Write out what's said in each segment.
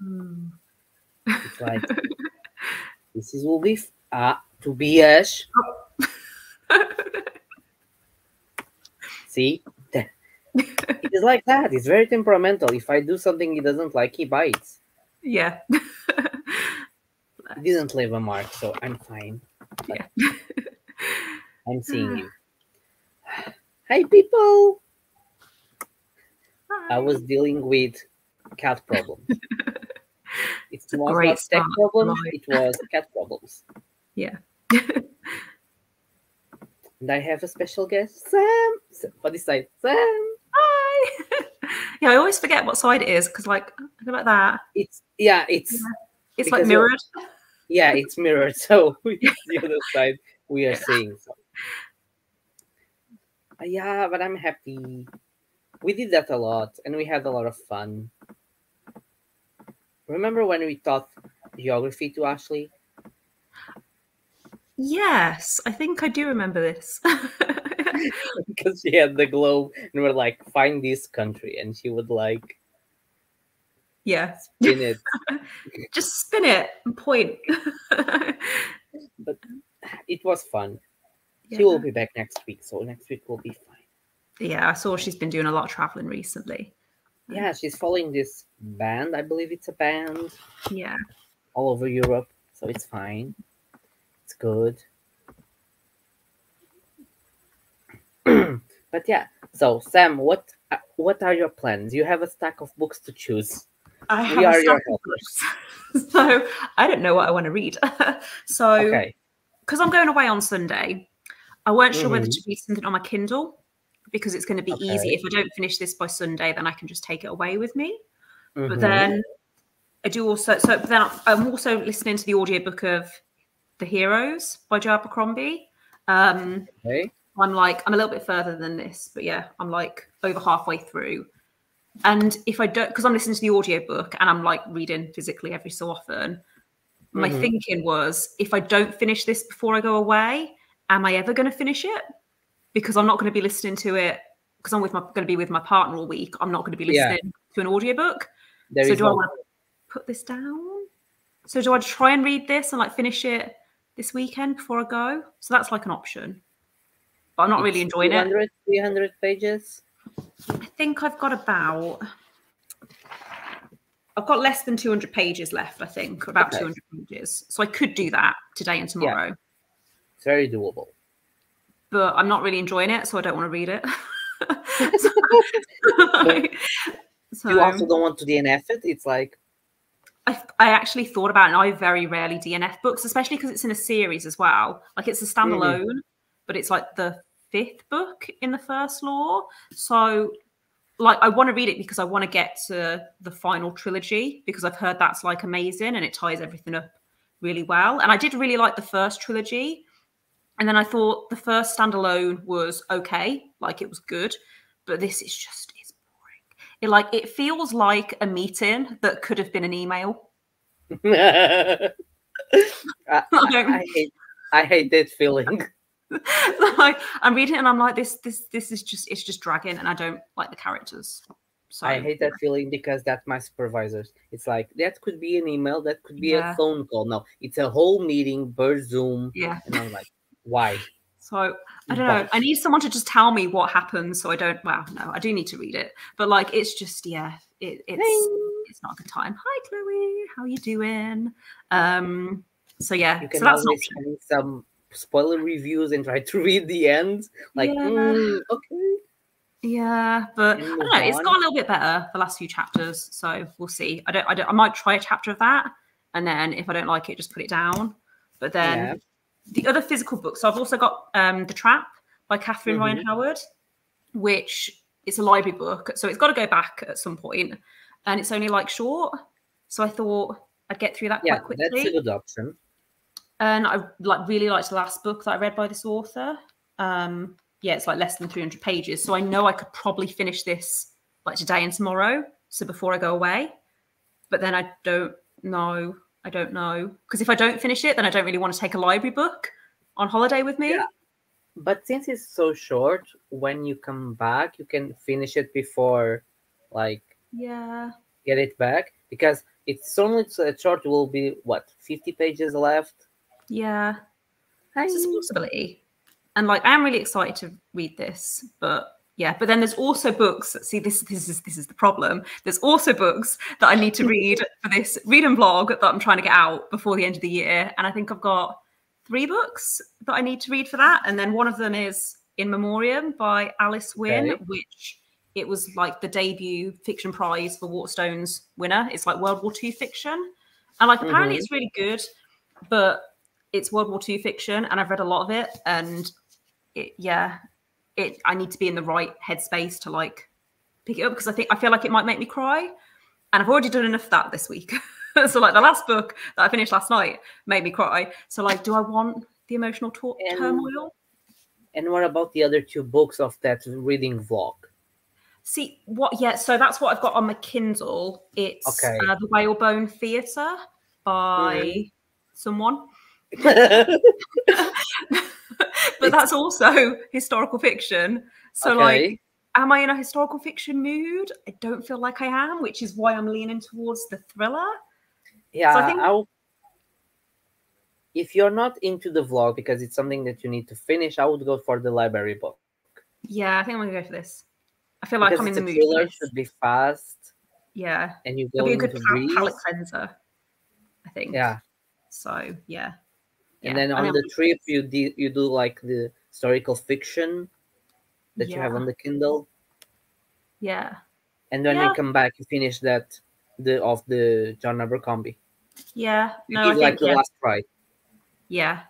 Mm. It's like this is will be to be us. See, it is like that. It's very temperamental. If I do something he doesn't like, he bites. Yeah. He didn't leave a mark, so I'm fine. Yeah. I'm seeing him. Hi, people. Hi. I was dealing with cat problems. It It's a was great not tech start. problems. It was cat problems. Yeah. And I have a special guest, Sam. For this side, Sam. Hi. Yeah, I always forget what side it is because, like, I go like that. It's It's like mirrored. Yeah, it's mirrored. So it's the other side we are seeing. So. Yeah, but I'm happy. We did that a lot, and we had a lot of fun. Remember when we taught geography to Ashley? Yes, I think I do remember this. Because she had the globe, and we're like, find this country, and she would like, yeah, spin it. Just spin it and point. But it was fun. Yeah. She will be back next week, so next week will be fine. Yeah, I saw she's been doing a lot of traveling recently. Yeah, she's following this band. I believe it's a band. Yeah. All over Europe, so it's fine. It's good. But yeah, so Sam, what are your plans? You have a stack of books to choose. I have We are a your stack of helpers. books. So I don't know what I want to read. So Okay. because I'm going away on Sunday, I weren't sure whether to read something on my Kindle because it's going to be easy. If I don't finish this by Sunday, then I can just take it away with me. But then I do also, so then I'm also listening to the audiobook of The Heroes by Joe Abercrombie. Okay. I'm a little bit further than this, but yeah, I'm like over halfway through. And if I don't, because I'm listening to the audiobook and I'm like reading physically every so often, my thinking was, if I don't finish this before I go away, am I ever going to finish it? Because I'm not going to be listening to it because I'm going to be with my partner all week. I'm not going to be listening to an audiobook. So do I want to put this down? So do I try and read this and like finish it this weekend before I go? So that's like an option. But I'm not really enjoying 300 pages? I think I've got less than 200 pages left, I think, about 200 pages. So I could do that today and tomorrow. Yeah. It's very doable. But I'm not really enjoying it, so I don't want to read it. So you also don't want to DNF it? It's like... I actually thought about it, and I very rarely DNF books, especially because it's in a series as well. Like it's a standalone, but it's like the 5th book in the first law. So like I want to read it because I want to get to the final trilogy because I've heard that's like amazing and it ties everything up really well. And I did really like the first trilogy. And then I thought the first standalone was okay, like it was good, but this is just, it's boring. It feels like a meeting that could have been an email. I hate that feeling. Like I'm reading it and I'm like, this is just, it's just dragging, and I don't like the characters. So I hate that feeling because that's my supervisors. It's like that could be an email, that could be a phone call. No, it's a whole meeting per Zoom. Yeah, and I'm like, why? So I don't know. I need someone to just tell me what happens, so I don't. Well, no, I do need to read it, but like it's just it's not a good time. Hi, Chloe, how you doing? So yeah, you can so that's always find some spoiler reviews and try to read the end. Like, okay. Yeah, but I don't know. It's got a little bit better the last few chapters, so we'll see. I might try a chapter of that, and then if I don't like it, just put it down. But then the other physical books. So I've also got The Trap by Catherine Ryan Howard, which is a library book, so it's got to go back at some point, and it's only like short. So I thought I'd get through that quite quickly. That's a good option. And I really liked the last book that I read by this author. Yeah, it's like less than 300 pages. So I know I could probably finish this like today and tomorrow. So before I go away. But then I don't know. Because if I don't finish it, then I don't really want to take a library book on holiday with me. Yeah. But since it's so short, when you come back, you can finish it before, like, get it back. Because It's only short. Will be what, 50 pages left? Yeah, it's a possibility. And like, I am really excited to read this, but yeah. But then there's also books. See, this is the problem. There's also books that I need to read for this read and vlog that I'm trying to get out before the end of the year. And I think I've got 3 books that I need to read for that. And then one of them is In Memoriam by Alice Wynne, which it was like the debut fiction prize for Waterstone's winner. It's like World War II fiction. And like, apparently it's really good, but it's World War II fiction, and I've read a lot of it, and I need to be in the right headspace to like pick it up, because I feel like it might make me cry, and I've already done enough of that this week. So like the last book that I finished last night made me cry. So like, do I want the emotional turmoil? And what about the other 2 books of that reading vlog? See what? Yeah, so that's what I've got on my Kindle. It's The Whalebone Theatre by someone. But that's also historical fiction. So like, am I in a historical fiction mood? I don't feel like I am, which is why I'm leaning towards the thriller. Yeah, so I think if you're not into the vlog because it's something that you need to finish, I would go for the library book. Yeah, I think I'm gonna go for this. I feel like I'm in the mood. Thriller should be fast. Yeah, and you go it'll be a into good palate cleanser, I think. Yeah. So yeah. And then on the trip, you do like the historical fiction that you have on the Kindle. Yeah. And when you come back, you finish that of the John Abercrombie. Yeah. No, I think like the last try. Yeah.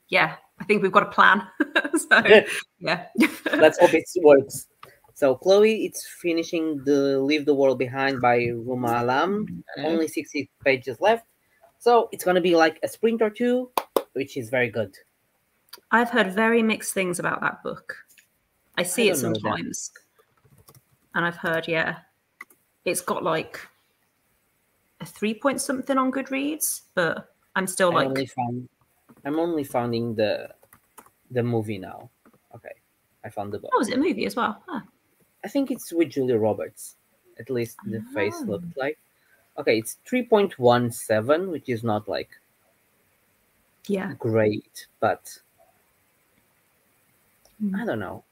Yeah. I think we've got a plan. So yeah. Let's hope it works. So Chloe, it's finishing the Leave the World Behind by Ruma Alam. Only 60 pages left. So it's gonna be like a sprint or 2, which is very good. I've heard very mixed things about that book. I see it sometimes. And I've heard, it's got like a 3 point something on Goodreads, but I'm still like... I'm only finding the movie now. Okay, I found the book. Oh, is it a movie as well? Huh. I think it's with Julia Roberts. At least the face looked like. Okay, it's 3.17, which is not like great, but I don't know.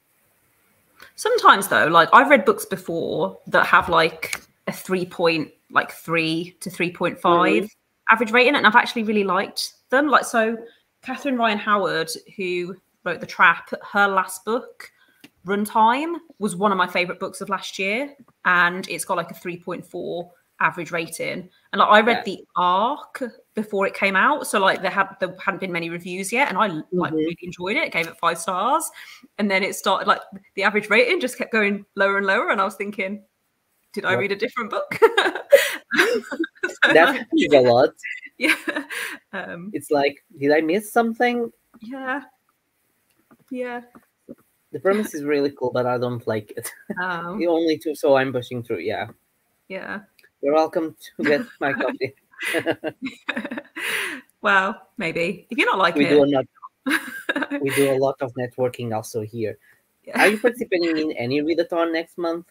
Sometimes though, like I've read books before that have like a 3.3 to 3.5 average rating, and I've actually really liked them. Like, so Catherine Ryan Howard, who wrote The Trap, her last book, Runtime, was one of my favorite books of last year, and it's got like a 3.4 average rating. And like I read The Ark before it came out, so like there hadn't been many reviews yet, and I like really enjoyed it. Gave it 5 stars, and then it started like the average rating just kept going lower and lower, and I was thinking, did I read a different book? That happens a lot. Yeah. It's like, did I miss something? Yeah. Yeah. The premise is really cool, but I don't like it. The only 2, so I'm pushing through. Yeah. Yeah. You're welcome to get my copy. Well, maybe. If you're not liking it. We do a lot of networking also here. Yeah. Are you participating in any readathon next month?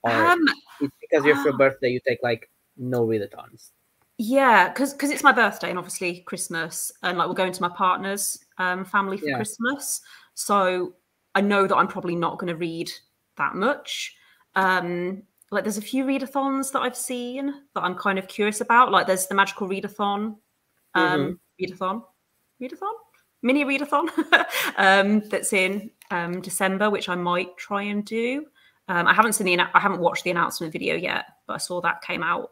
Or it's because you're for birthday, you take like no readathons? Yeah, because it's my birthday and obviously Christmas, and like we're going to my partner's family for Christmas. So I know that I'm probably not going to read that much. Like there's a few readathons that I've seen that I'm kind of curious about. Like there's the Magical Readathon, mini readathon that's in December, which I might try and do. I haven't watched the announcement video yet, but I saw that came out.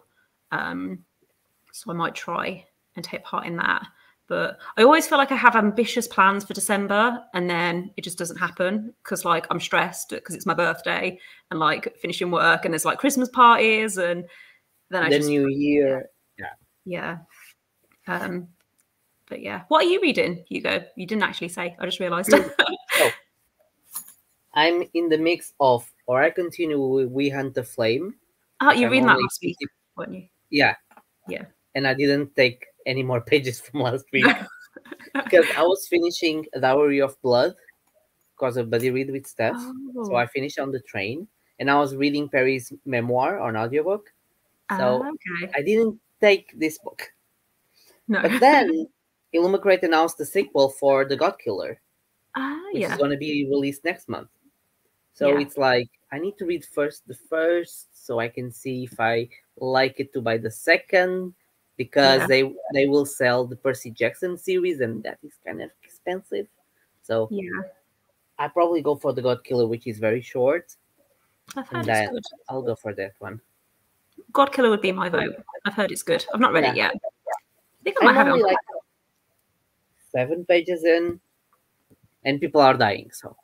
So I might try and take part in that. But I always feel like I have ambitious plans for December, and then it just doesn't happen because like I'm stressed because it's my birthday and like finishing work, and there's like Christmas parties, and then the New Year. Yeah. But yeah, what are you reading, Hugo? You didn't actually say. I just realised. So, I'm in the mix of, or I continue with We Hunt the Flame. Oh, you read that last week, weren't you? Yeah. Yeah. And I didn't take any more pages from last week because I was finishing Dowry of Blood because of Buddy Read with Steph. So I finished on the train, and I was reading Perry's memoir on audiobook. So I didn't take this book. No. But then Illumicrate announced the sequel for The God Killer, which yeah. is going to be released next month. So it's like, I need to read the first so I can see if I like it to buy the second, because they will sell the Percy Jackson series, and that is kind of expensive. So I probably go for The God Killer, which is very short. I've And heard it's good. I'll go for that one. God Killer would be my vote. I've heard it's good. I've not read it yet. I think I might I'm have it only on. like 7 pages in, and people are dying. So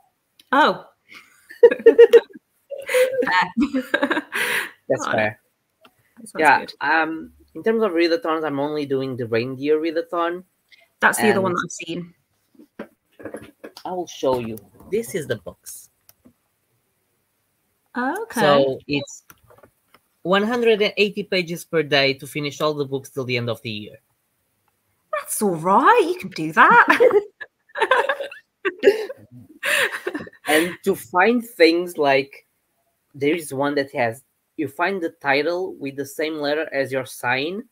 oh, that's fair. That good. In terms of readathons, I'm only doing the reindeer readathon. That's the other one that I've seen. I will show you. This is the books. Okay. So it's 180 pages per day to finish all the books till the end of the year. That's all right. You can do that. And to find things like, there is one that has, you find the title with the same letter as your sign,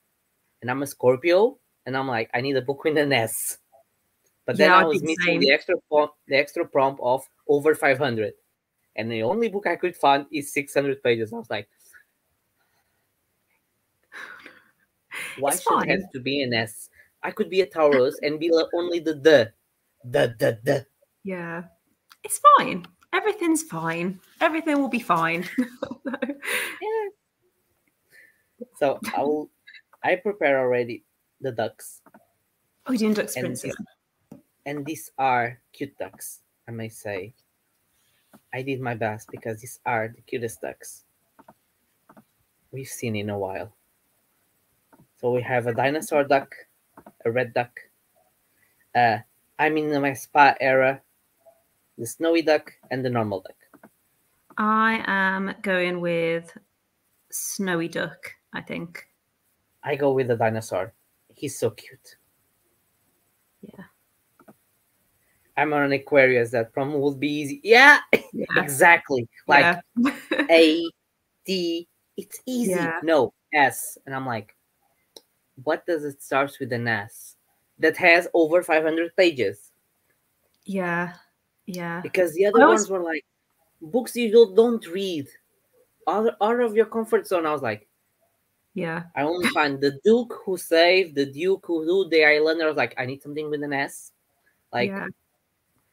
and I'm a Scorpio, and I'm like, I need a book with an S. But then I was missing the extra prompt of over 500, and the only book I could find is 600 pages. I was like, why should it have to be an S? I could be a Taurus and be only the. Yeah, it's fine. Everything's fine. Everything will be fine. Yeah. So I prepare already the ducks. Oh, you're doing duck sprints, and these are cute ducks, I may say. I did my best because these are the cutest ducks we've seen in a while. So we have a dinosaur duck, a red duck. I'm in my spa era, the snowy duck, and the normal duck. I am going with snowy duck, I think. I go with the dinosaur. He's so cute. Yeah. I'm on an Aquarius. That problem would be easy. Yeah. Exactly. Like A, D, it's easy. Yeah. No, S. And I'm like, what does it start with an S that has over 500 pages? Yeah. Yeah. Because the other ones were like books you don't read, out of your comfort zone. I was like, yeah. I only find the Duke who saved, the Duke who do, the Islander. I was like, I need something with an S. Like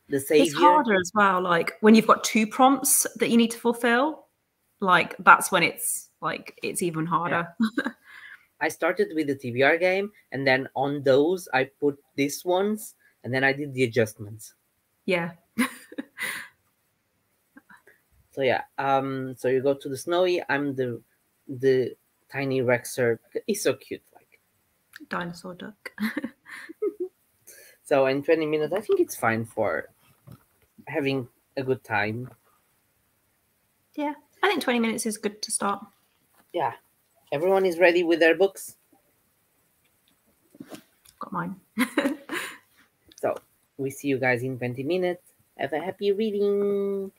the Savior. It's harder as well. Like when you've got 2 prompts that you need to fulfill, like that's when it's like it's even harder. Yeah. I started with the TBR game, and then on those I put these ones, and then I did the adjustments. Yeah. So yeah, so you go to the snowy. I'm the tiny Rexer. He's so cute, like dinosaur duck. So in 20 minutes, I think it's fine for having a good time. Yeah, I think 20 minutes is good to start. Yeah, everyone is ready with their books. Got mine. So we see you guys in 20 minutes. Have a happy reading.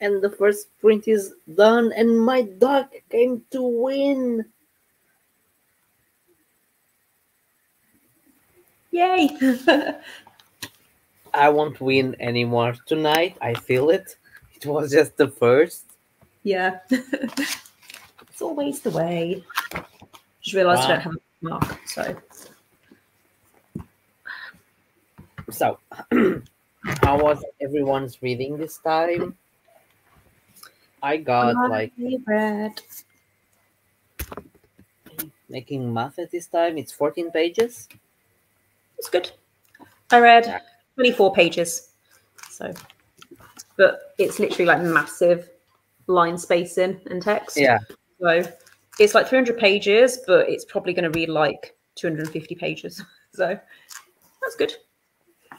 And the first sprint is done, and my duck came to win. Yay! I won't win anymore tonight. I feel it. It was just the first. Yeah. It's always the way. Just realised I don't have a mark, so. So, how was everyone's reading this time? I got like read. making math at this time. It's 14 pages. It's good. I read 24 pages. So, but it's literally like massive line spacing and text. Yeah. So it's like 300 pages, but it's probably going to read like 250 pages. So that's good.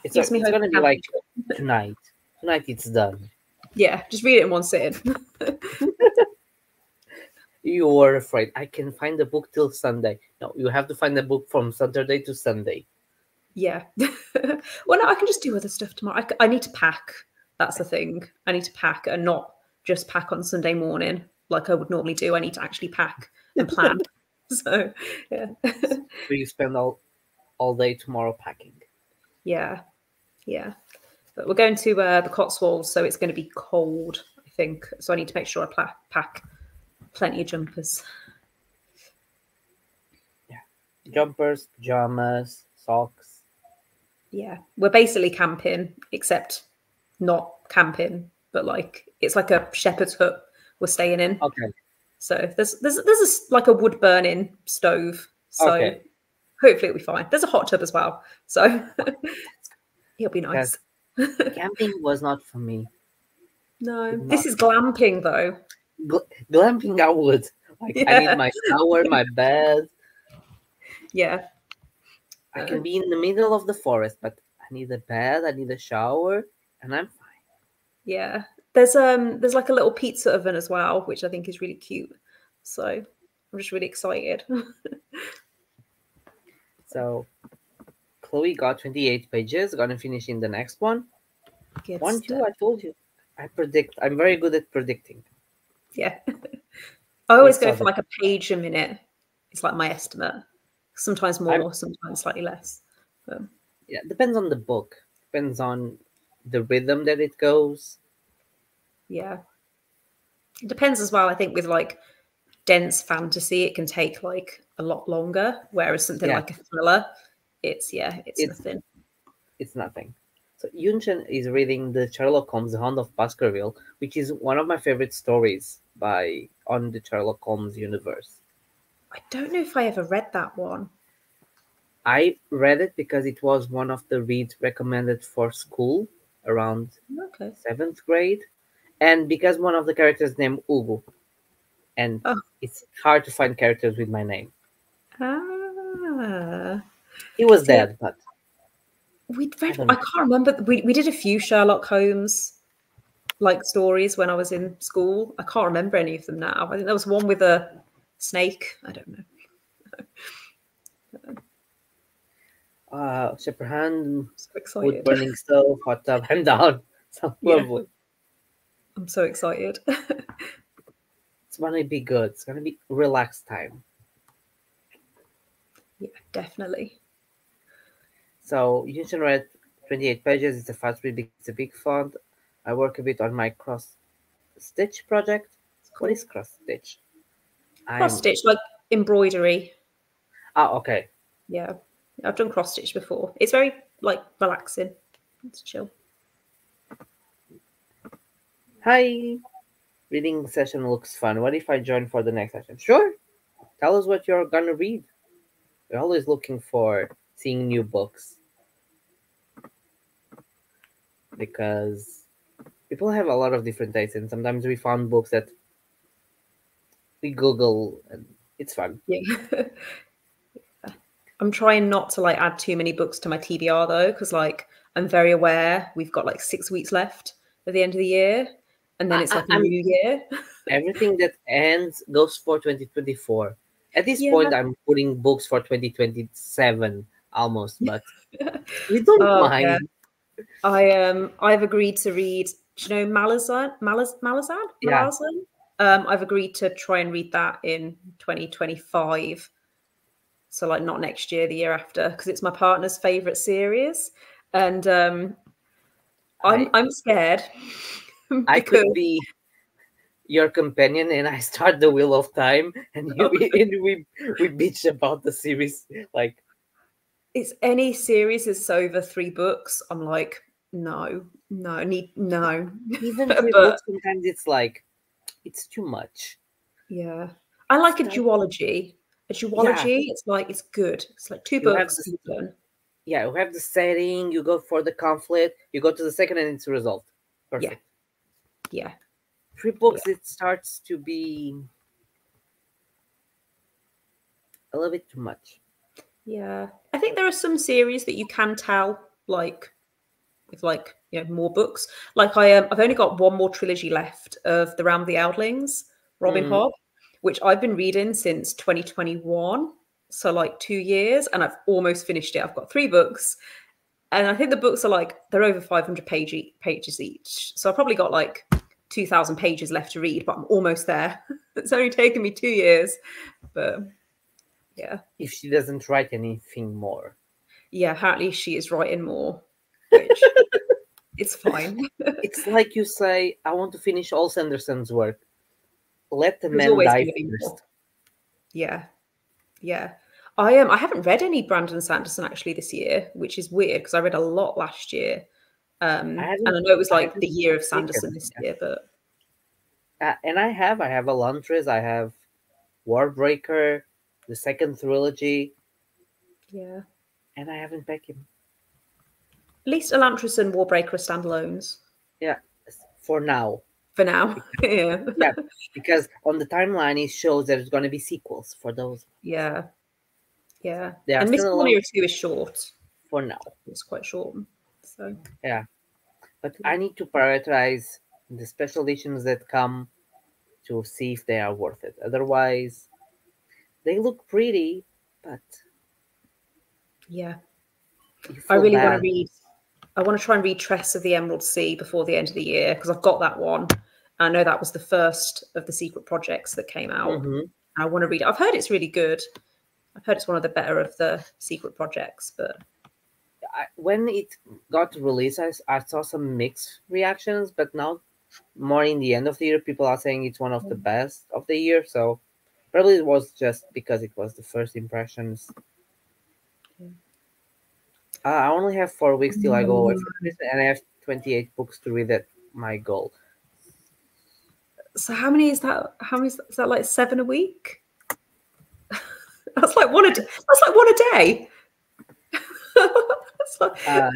It's going to be like tonight. Tonight it's done. Yeah, just read it in one sitting. You were afraid. I can find the book till Sunday. No, you have to find the book from Saturday to Sunday. Yeah. Well, no, I can just do other stuff tomorrow. I need to pack. That's the thing. I need to pack and not just pack on Sunday morning like I would normally do. I need to actually pack and plan. So, yeah. So you spend all day tomorrow packing. Yeah. Yeah. But we're going to the Cotswolds, so it's going to be cold, I think. So I need to make sure I pack plenty of jumpers. Yeah. Jumpers, pajamas, socks. Yeah. We're basically camping, except not camping, but like it's like a shepherd's hut we're staying in. Okay. So there's like a wood burning stove. So hopefully it'll be fine. There's a hot tub as well. So it'll be nice. Camping was not for me. No, this is glamping though. Glamping I would. Like I need my shower, my bed. Yeah. I can be in the middle of the forest, but I need a bed, I need a shower, and I'm fine. Yeah. There's like a little pizza oven as well, which I think is really cute. So I'm just really excited. So Chloe got 28 pages, gonna finish in the next one. Good 1, 2, stuff. I told you. I'm very good at predicting. Yeah. I always go for like a page a minute. It's like my estimate. Sometimes more, sometimes slightly less. Yeah, depends on the book. Depends on the rhythm that it goes. Yeah. It depends as well, I think, with like dense fantasy, it can take like a lot longer. Whereas something like a thriller, it's nothing. It's nothing. So Yunchen is reading the Sherlock Holmes, The Hound of Baskerville, which is one of my favorite stories on the Sherlock Holmes universe. I don't know if I ever read that one. I read it because it was one of the reads recommended for school around 7th grade. And because one of the characters named Ugo. And it's hard to find characters with my name. He was dead, but... I can't remember. We did a few Sherlock Holmes like stories when I was in school. I can't remember any of them now. I think there was one with a snake. I don't know. Shepherd hand, so excited. wood burning stove, hot tub, and down. So lovely. I'm so excited. It's gonna be good. It's gonna be relaxed time. Yeah, definitely. So you should read 28 pages. It's a fast read. It's a big font. I work a bit on my cross stitch project. Cool. What is cross stitch? Cross stitch, like embroidery. Okay. Yeah, I've done cross stitch before. It's very like relaxing. It's chill. Hi. Reading session looks fun. What if I join for the next session? Sure. Tell us what you're gonna read. We're always looking for seeing new books. Because people have a lot of different tastes, and sometimes we found books that we Google, and it's fun. Yeah. I'm trying not to like add too many books to my TBR though, because like I'm very aware we've got like 6 weeks left at the end of the year, and then it's like a new year. Everything that ends goes for 2024. At this point, I'm putting books for 2027 almost, but we don't mind. Yeah. I've agreed to read Do you know Malazan? Yeah. I've agreed to try and read that in 2025. So like not next year, the year after, because it's my partner's favorite series, and I'm scared I because could be your companion and I start the Wheel of Time and we bitch about the series. Like, it's any series is over 3 books. I'm like, no. even 3 But books, sometimes it's like, it's too much. yeah, I like a Start- duology. A duology, it's like it's good. It's like 2 You have books. the, Done. yeah, you have the setting, you go for the conflict, you go to the second and it's resolved. Perfect. Yeah. 3 books, it starts to be a little bit too much. Yeah. I think there are some series that you can tell, like, with like, more books. Like I've only got one more trilogy left of The Realm of the Outlings, Robin Hobb, which I've been reading since 2021. So like 2 years, and I've almost finished it. I've got 3 books. And I think the books are like, they're over 500 pages each. So I've probably got like 2,000 pages left to read, but I'm almost there. It's only taken me 2 years. But yeah. If she doesn't write anything more. Yeah, apparently she is writing more, which it's fine. It's like you say, I want to finish all Sanderson's work. Let the There's man always die gonna be more. first. Yeah. I haven't read any Brandon Sanderson actually this year, which is weird because I read a lot last year. And I know it was like the year of Sanderson this year, but and I have Elantris, I have Warbreaker, the second trilogy. Yeah. And I haven't picked him. At least Elantris and Warbreaker are standalones. Yeah, for now. For now. Yeah. Yeah, because on the timeline it shows there's going to be sequels for those. Yeah. Yeah. They are and Miss still Cornelia 2 is short. For now. It's quite short. So yeah. But I need to prioritize the special editions that come to see if they are worth it. Otherwise, they look pretty, but yeah. I really want to read. I want to try and read Tress of the Emerald Sea before the end of the year because I've got that one. I know that was the first of the secret projects that came out. I want to read it. I've heard it's really good. I've heard it's one of the better of the secret projects, but when it got released, I saw some mixed reactions, but now more in the end of the year, people are saying it's one of the best of the year. So probably it was just because it was the first impressions. I only have 4 weeks till I go away for Christmas, and I have 28 books to read at my goal. So how many is that? Is that like 7 a week? That's like one a day. That's like one a day.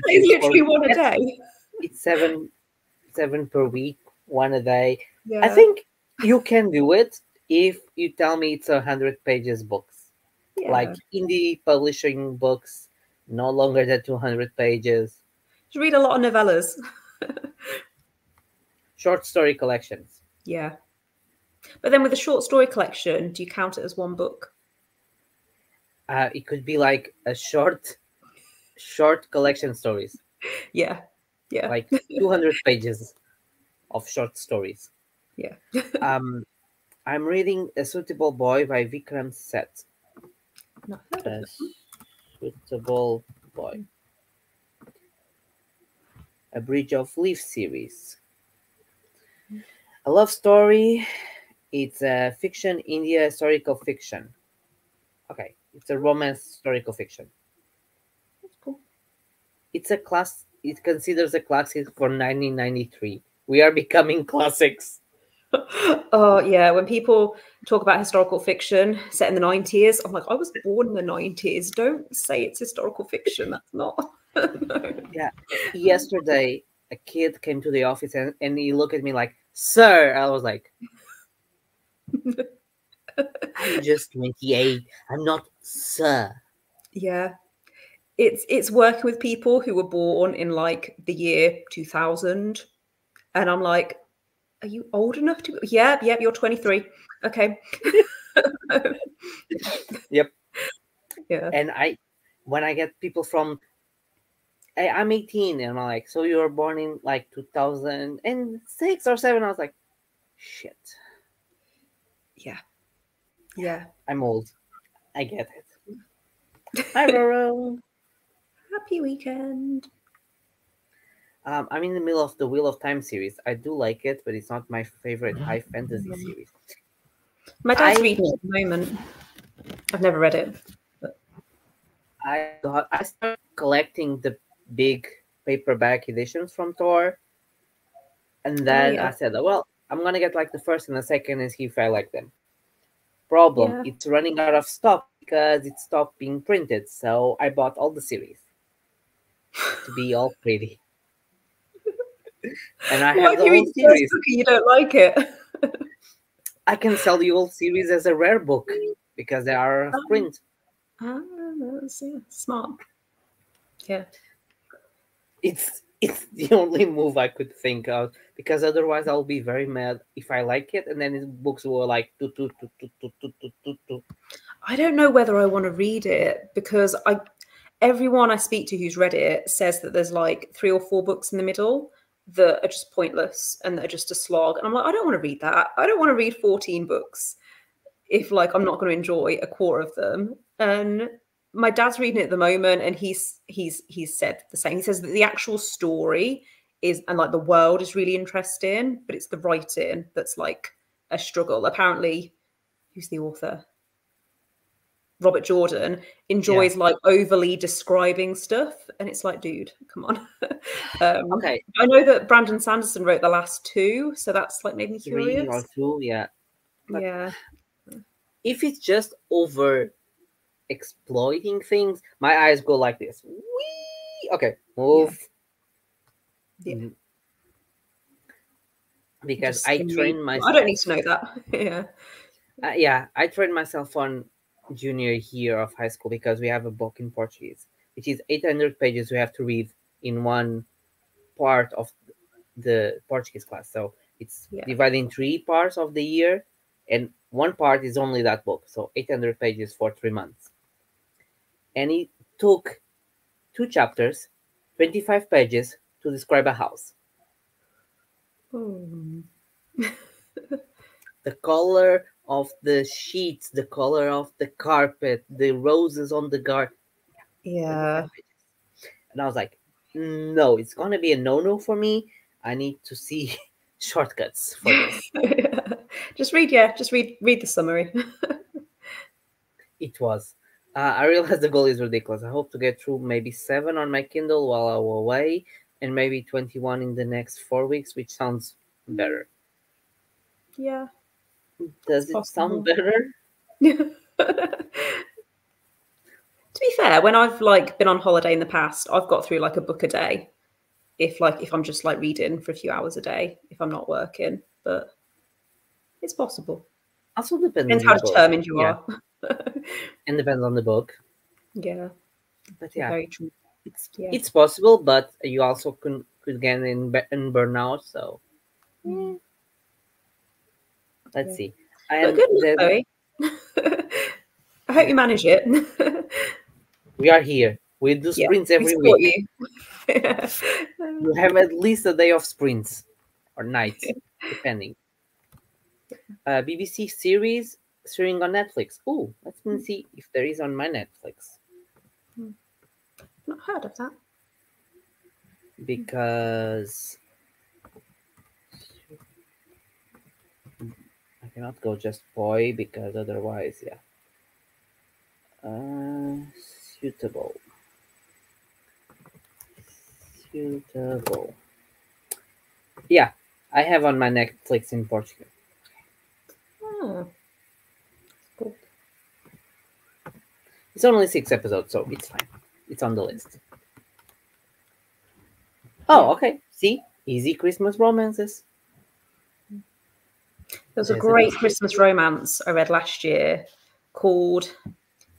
It's literally one a day. It's seven per week, 1 a day. Yeah. I think you can do it if you tell me it's 100 pages books. Yeah. Like indie publishing books, no longer than 200 pages. You read a lot of novellas. Short story collections. Yeah. But then with a short story collection, do you count it as one book? It could be like a short collection stories. Yeah. Yeah. Like 200 pages of short stories. Yeah. I'm reading A Suitable Boy by Vikram Seth. Not heard of it. Suitable Boy. A Bridge of Leaf series. A love story. It's a fiction, India historical fiction. Okay, it's a romance historical fiction. That's cool. It's a class. It considers a classic for 1993. We are becoming classics. Oh yeah, when people talk about historical fiction set in the 90s, I'm like, I was born in the 90s. Don't say it's historical fiction. That's not. No. Yeah. Yesterday, a kid came to the office and he looked at me like, "Sir," I was like, "I'm just 28. I'm not sir." Yeah. It's working with people who were born in like the year 2000. And I'm like, are you old enough to? Yeah, you're 23. Okay. Yep. Yeah. And when I get people from I'm 18, and I'm like, so you were born in like 2006 or 7? I was like, shit. Yeah. Yeah. I'm old. I get it. Hi, Roro. Happy weekend. I'm in the middle of the Wheel of Time series. I do like it, but it's not my favorite high fantasy series. My dad's reading it at the moment. I've never read it. But... I started collecting the big paperback editions from Thor, and then I said, well, I'm gonna get like the first and the second and see if I like them. Problem, it's running out of stock because it stopped being printed. So I bought all the series to be all pretty. And I have the whole series. You don't like it. I can sell the old series as a rare book because they are print. Smart. Yeah. It's the only move I could think of, because otherwise I'll be very mad if I like it and then his books were like I don't know whether I want to read it, because everyone I speak to who's read it says that there's like 3 or 4 books in the middle that are just pointless and that are just a slog. And I'm like, I don't want to read that. I don't want to read 14 books if like I'm not going to enjoy a quarter of them. And my dad's reading it at the moment, and he's said the same. He says that the actual story is, and like the world is really interesting, but it's the writing that's like a struggle. Apparently, who's the author? Robert Jordan enjoys like overly describing stuff, and it's like, dude, come on. Okay, I know that Brandon Sanderson wrote the last 2, so that's like made me 3 curious. or 2, yeah. But yeah. If it's just over exploiting things, my eyes go like this. Whee! Okay, move. Yeah. Because I trained myself. I don't need to know that. Yeah. I trained myself on junior year of high school because we have a book in Portuguese, which is 800 pages we have to read in one part of the Portuguese class. So it's divided in 3 parts of the year, and one part is only that book. So 800 pages for 3 months. And it took 2 chapters, 25 pages to describe a house. The color of the sheets, the color of the carpet, the roses on the garden. Yeah. And I was like, no, it's going to be a no-no for me. I need to see shortcuts for this. Just read the summary. It was. I realized the goal is ridiculous. I hope to get through maybe 7 on my Kindle while I'm away, and maybe 21 in the next 4 weeks, which sounds better. Yeah. Does it sound better? To be fair, when I've like been on holiday in the past, I've got through like a book a day. If I'm just like reading for a few hours a day, if I'm not working, but it's possible. Also depends how determined you are. And depends on the book. Yeah. But yeah, very true. It's possible, but you also could get in burnout. So let's see. Good luck, Chloe. I hope you manage it. We are here. We do sprints every week. You have at least a day of sprints or nights, depending. BBC series streaming on Netflix. Oh, let me see if there is on my Netflix. Not heard of that. Because I cannot go just boy, because otherwise, suitable. Yeah, I have on my Netflix in Portugal. Oh, cool. It's only 6 episodes, so it's fine. It's on the list. Oh, okay. See? Easy Christmas romances. There's a great Christmas romance I read last year called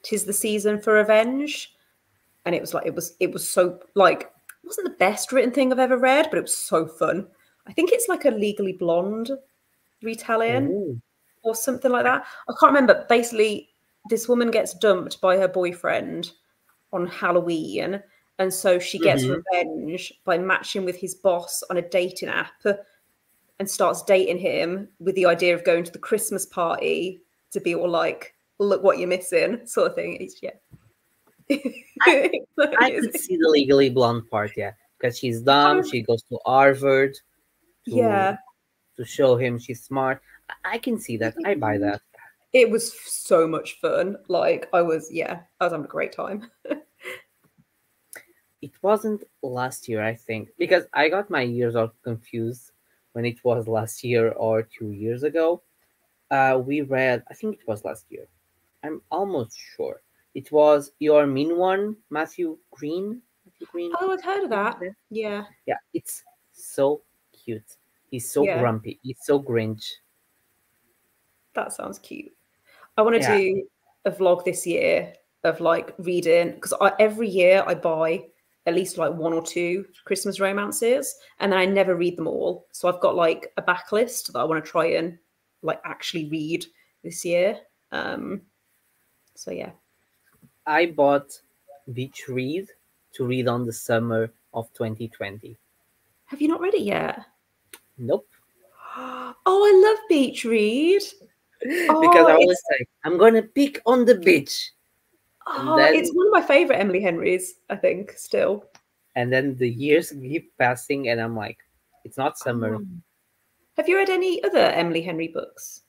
"'Tis the Season for Revenge," and it was so like, it wasn't the best written thing I've ever read, but it was so fun. I think it's like a Legally Blonde retelling or something like that. I can't remember. Basically, this woman gets dumped by her boyfriend on Halloween, And so she gets revenge by matching with his boss on a dating app and starts dating him with the idea of going to the Christmas party to be all like, look what you're missing, sort of thing. It's, yeah. I could see the Legally Blonde part, yeah. Because she's dumb, she goes to Harvard to show him she's smart. I can see that. I buy that. It was so much fun. Like, I was having a great time. It wasn't last year, I think, because I got my years all confused when it was last year or 2 years ago. We read, I think it was last year. I'm almost sure. It was Your Mean One, Matthew Green. Oh, I've heard of that. Yeah. Yeah, it's so cute. He's so grumpy. He's so Grinch. That sounds cute. I want to do a vlog this year of like reading, because every year I buy at least like 1 or 2 Christmas romances, and then I never read them all. So I've got like a backlist that I want to try and like actually read this year. So yeah. I bought Beach Read to read on the summer of 2020. Have you not read it yet? Nope. Oh, I love Beach Read. Because I always say, I'm going to pick on the beach. Oh, it's one of my favorite Emily Henrys, I think, still. And then the years keep passing, and I'm like, it's not summer. Have you read any other Emily Henry books?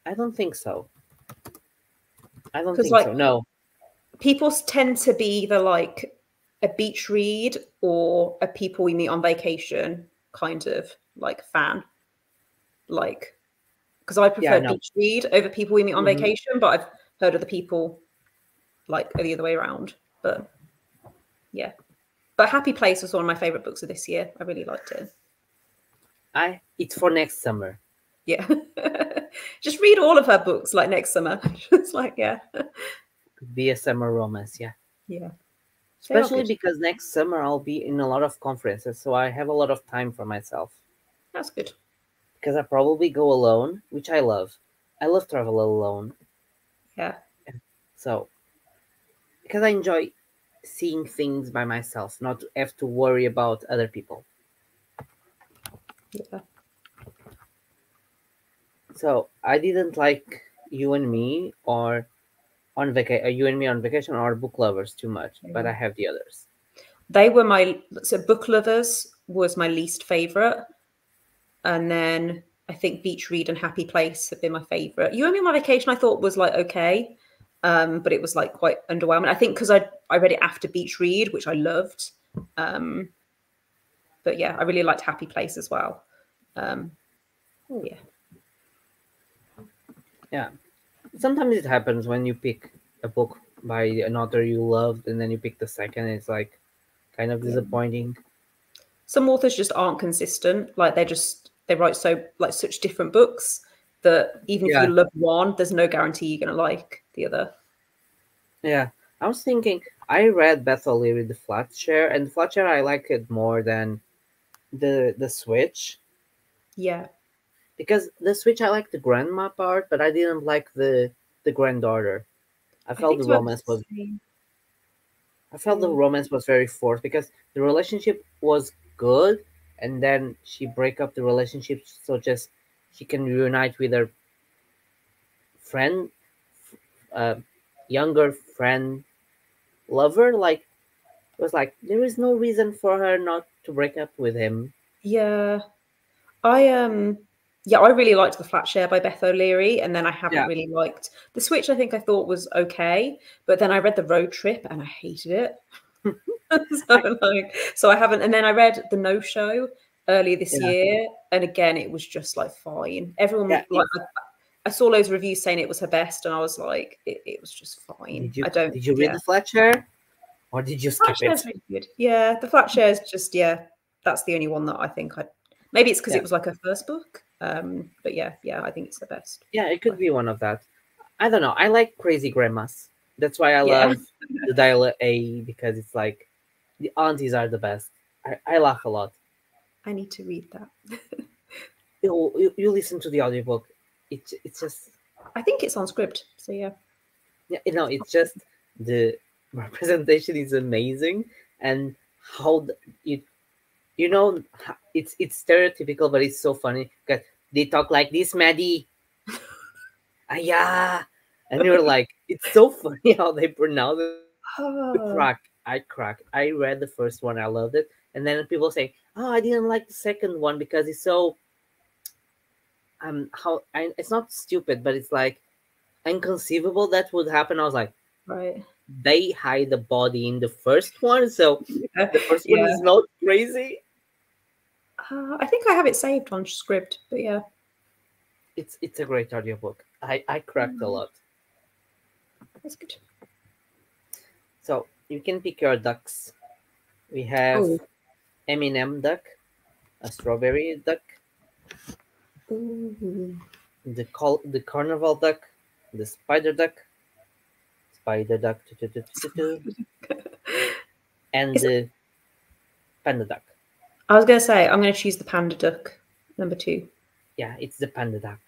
I don't think so. I don't think so, no. People tend to be either like a beach read or a people we meet on vacation kind of like fan. Like, because I prefer beach read over people we meet on vacation, but I've heard other people like the other way around. But yeah. But Happy Place was one of my favorite books of this year. I really liked it. It's for next summer. Yeah. Just read all of her books like next summer. Just like, Could be a summer romance, yeah. Yeah. Especially because next summer I'll be in a lot of conferences, so I have a lot of time for myself. That's good. Because I probably go alone, which I love. I love travel alone. Yeah. So, because I enjoy seeing things by myself, not to have to worry about other people. Yeah. So I didn't like You and Me or You and Me on Vacation or Book Lovers too much, but I have the others. They were Book Lovers was my least favorite, and then I think Beach Read and Happy Place have been my favorite. You and Me on My Vacation I thought was like okay, but it was like quite underwhelming. I think because I read it after Beach Read, which I loved. But yeah, I really liked Happy Place as well. Yeah. Yeah. Sometimes it happens when you pick a book by an author you loved and then you pick the second, it's like kind of disappointing. Some authors just aren't consistent. Like they write such different books that even if you love one, there's no guarantee you're gonna like the other. Yeah. I was thinking, I read Beth O'Leary, The Flat Share, and The Flat Share I like it more than the Switch. Yeah. Because the Switch I like the grandma part, but I didn't like the granddaughter. I felt the romance was very forced because the relationship was good, and then she break up the relationship so just she can reunite with her friend, younger friend, lover. Like it was like there is no reason for her not to break up with him. Yeah, I really liked The Flat Share by Beth O'Leary, and then I haven't really liked The Switch. I think I thought was okay, but then I read The Road Trip and I hated it. So I haven't. And then I read The No Show earlier this year, and again it was just like fine. Everyone I saw loads of reviews saying it was her best, and I was like, it was just fine. Did you read The Flat Share, or did you skip it? Really good. Yeah, The Flat Share is just that's the only one that I think maybe it's because it was like her first book. But yeah, I think it's the best. Yeah, it could be one of that. I don't know. I like Crazy Grandmas. That's why I love the Dial A, because it's like the aunties are the best. I laugh a lot. I need to read that. You listen to the audiobook. It's just. I think it's on scribd. So yeah. Yeah, it's just the representation is amazing, and how you know it's stereotypical, but it's so funny because they talk like this, Maddie. Ah, yeah, and you're like, it's so funny how they pronounce it. Crack. I crack. I read the first one, I loved it, and then people say, "Oh, I didn't like the second one because it's so it's not stupid, but it's like inconceivable that would happen." I was like, Right. they hide the body in the first one, so the first one Yeah. is not crazy. I think I have it saved on scribd, but yeah. It's a great audiobook. I cracked a lot. That's good. So you can pick your ducks. We have Oh. Eminem duck, a strawberry duck, Ooh. the carnival duck, the spider duck, and the panda duck. I was going to say, I'm going to choose the panda duck, number 2. Yeah, it's the panda duck.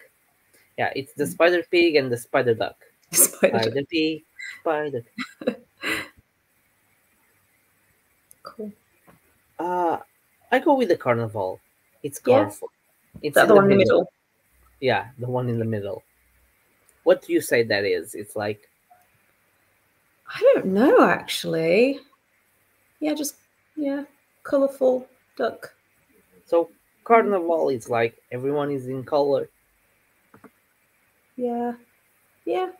Yeah, it's the spider pig and the spider duck. Spider pig, spider. Cool. I go with the carnival. It's Yeah. colorful. It's That in the the one in the middle. Yeah, the one in the middle. What do you say that is? It's like, I don't know, actually. Yeah, just, colourful duck. so carnival is like everyone is in color. Yeah. Yeah.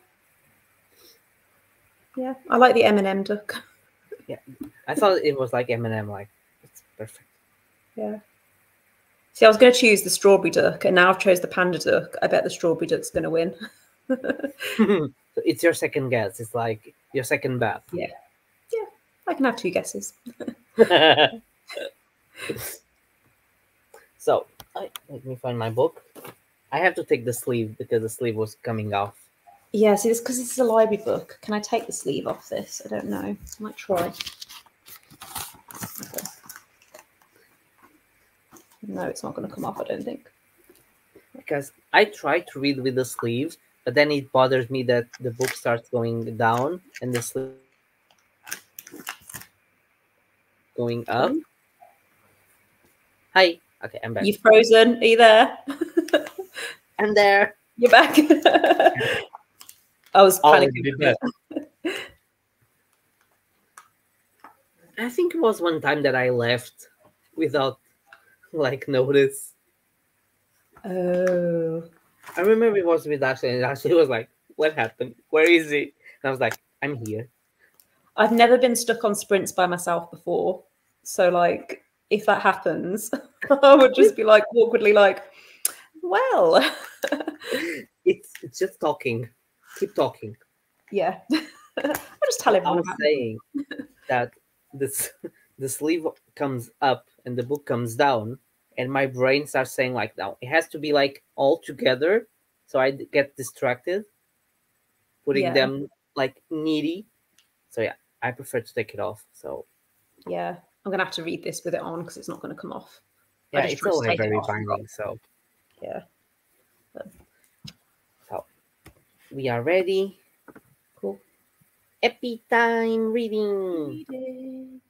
Yeah. I like the M&M duck. Yeah, I thought it was like Eminem. Like, it's perfect. Yeah. See, I was going to choose the strawberry duck, and now I've chose the panda duck. I bet the strawberry duck's going to win. So it's your second guess. It's like your second bet. Yeah. Yeah. I can have 2 guesses. So let me find my book. I have to take the sleeve because the sleeve was coming off. Yeah, see, this because this is a library book. Can I take the sleeve off this? I don't know. I might try. Okay. No, it's not going to come off, I don't think. Because I try to read with the sleeves, but then it bothers me that the book starts going down and the sleeve going up. Hi. Okay, I'm back. You've frozen. Are you there? I'm there. You're back. I was panicking. I think it was one time that I left without like notice. Oh. I remember it was with Ashley, and Ashley was like, "What happened? Where is he?" And I was like, "I'm here." I've never been stuck on sprints by myself before. So, like, if that happens, I would just be like awkwardly like, well. It's just talking. Keep talking. Yeah. I'll just tell everyone I was about saying that the sleeve comes up and the book comes down, and my brain starts saying like, "Now it has to be like all together," so I get distracted, putting them like needy. So yeah, I prefer to take it off. So yeah, I'm gonna have to read this with it on because it's not going to come off. yeah, it's a library binding. So yeah. So we are ready. Cool. Epi time reading. Reading.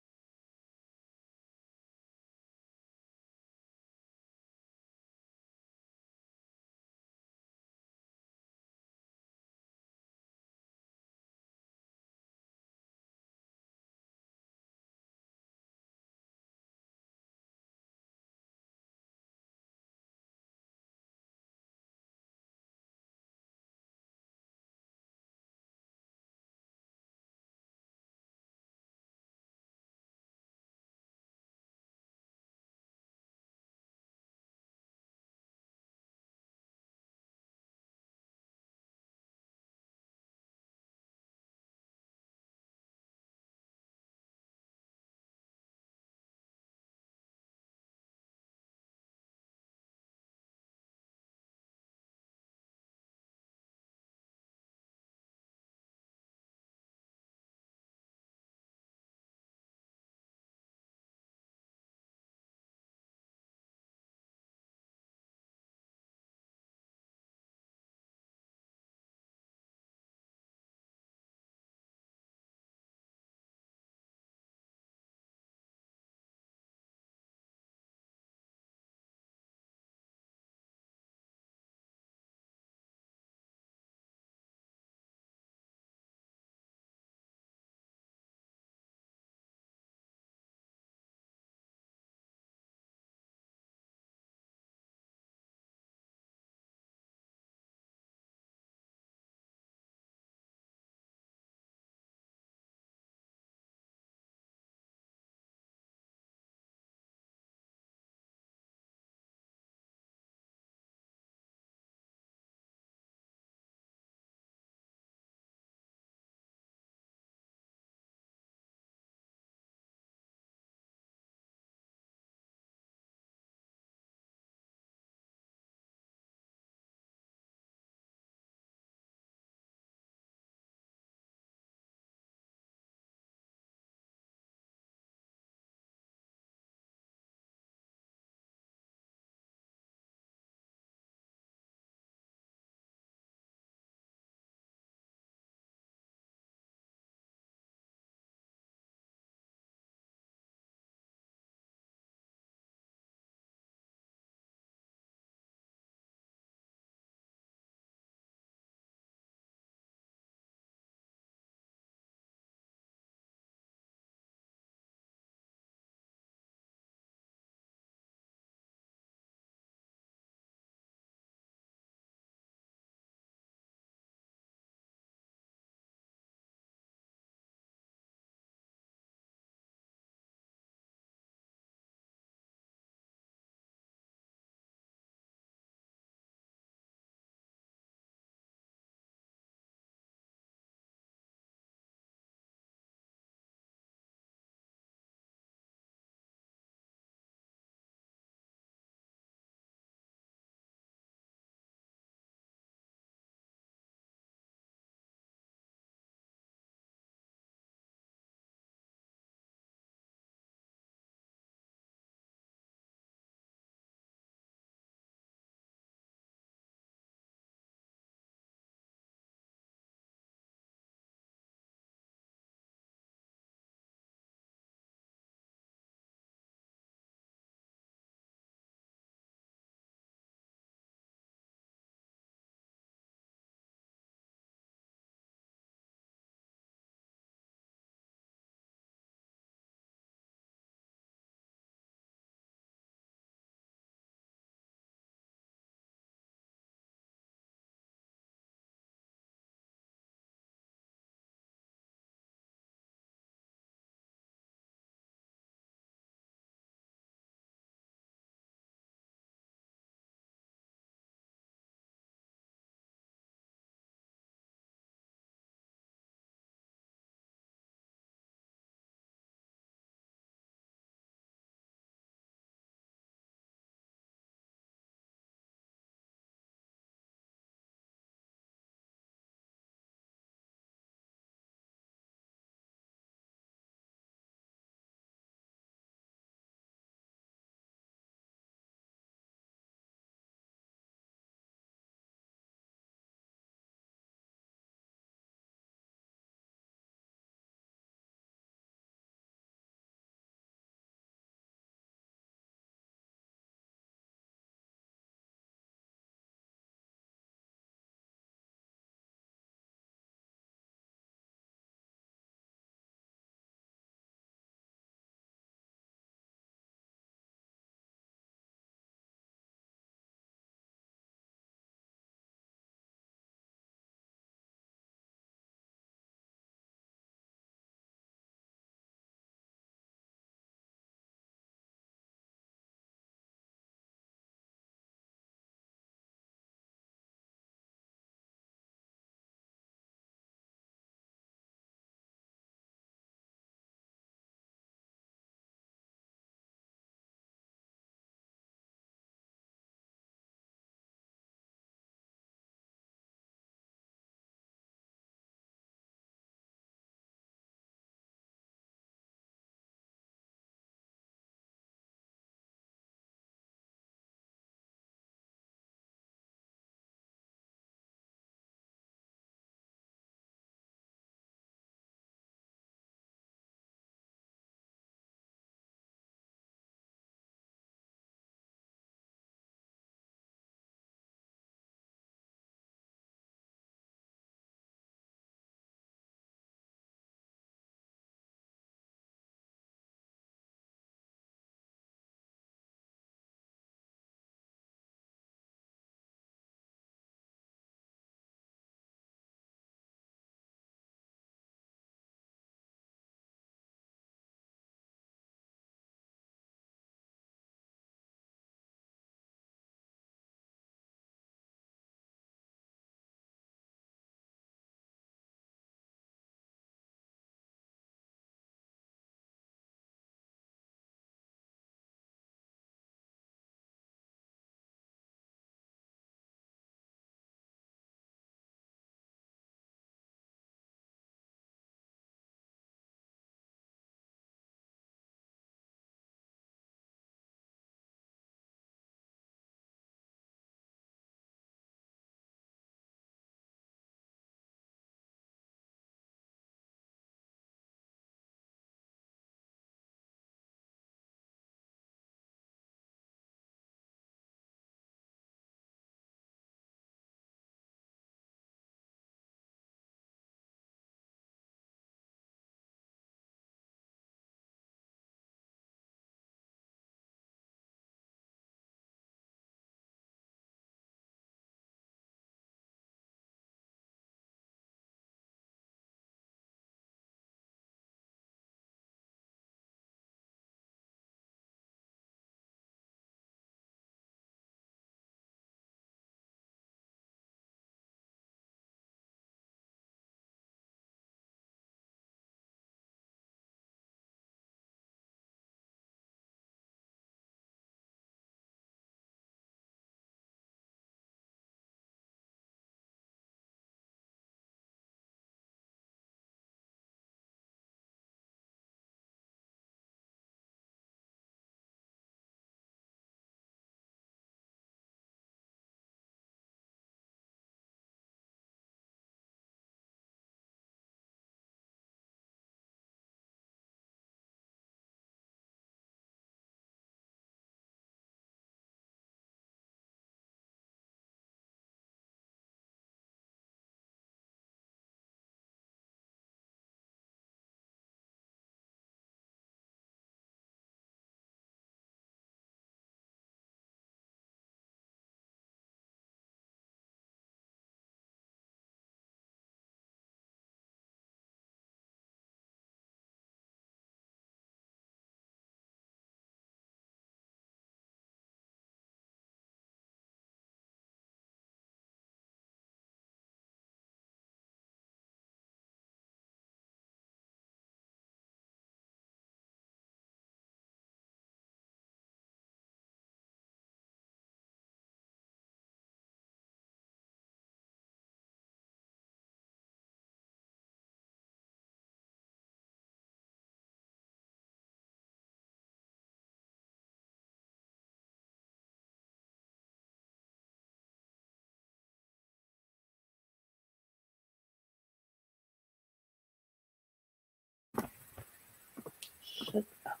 Shut up.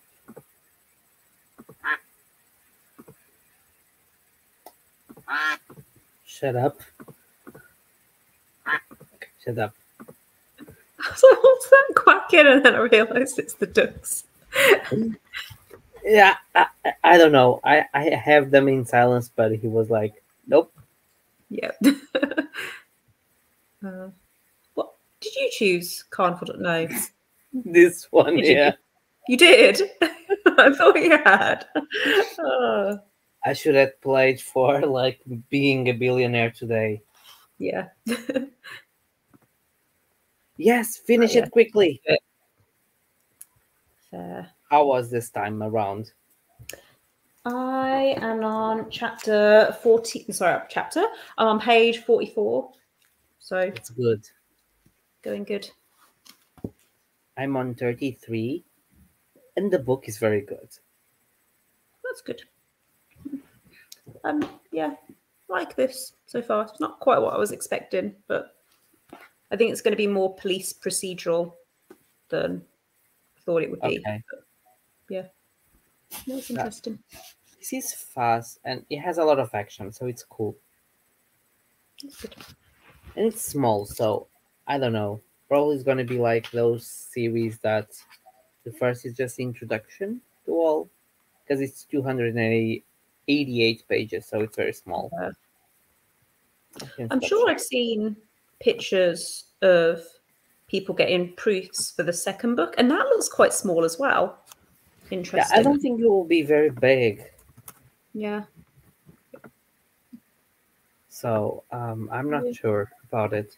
Shut up. Okay, shut up. So what's that quacking? And then I realised it's the ducks. Yeah, I don't know. I have them in silence, but he was like, nope. Yeah. What did you choose? Carnival? No. This one, Did you? yeah. You did? I thought you had. I should have played for like being a billionaire today. Yeah. Yes, finish Yeah. it quickly. Fair. How was this time around? I am on chapter 40. Sorry, chapter. I'm on page 44. So It's good. going good. I'm on 33, and the book is very good. That's good. Yeah, like this so far. It's not quite what I was expecting, but I think it's going to be more police procedural than I thought it would be. Okay. But yeah, that's interesting. This is fast, and it has a lot of action, so it's cool. That's good. And it's small, so I don't know. Probably it's going to be like those series that the first is just introduction to all, because it's 288 pages, so it's very small. I'm sure I've seen pictures of people getting proofs for the second book, and that looks quite small as well. Interesting. Yeah, I don't think it will be very big. Yeah. So I'm not sure about it.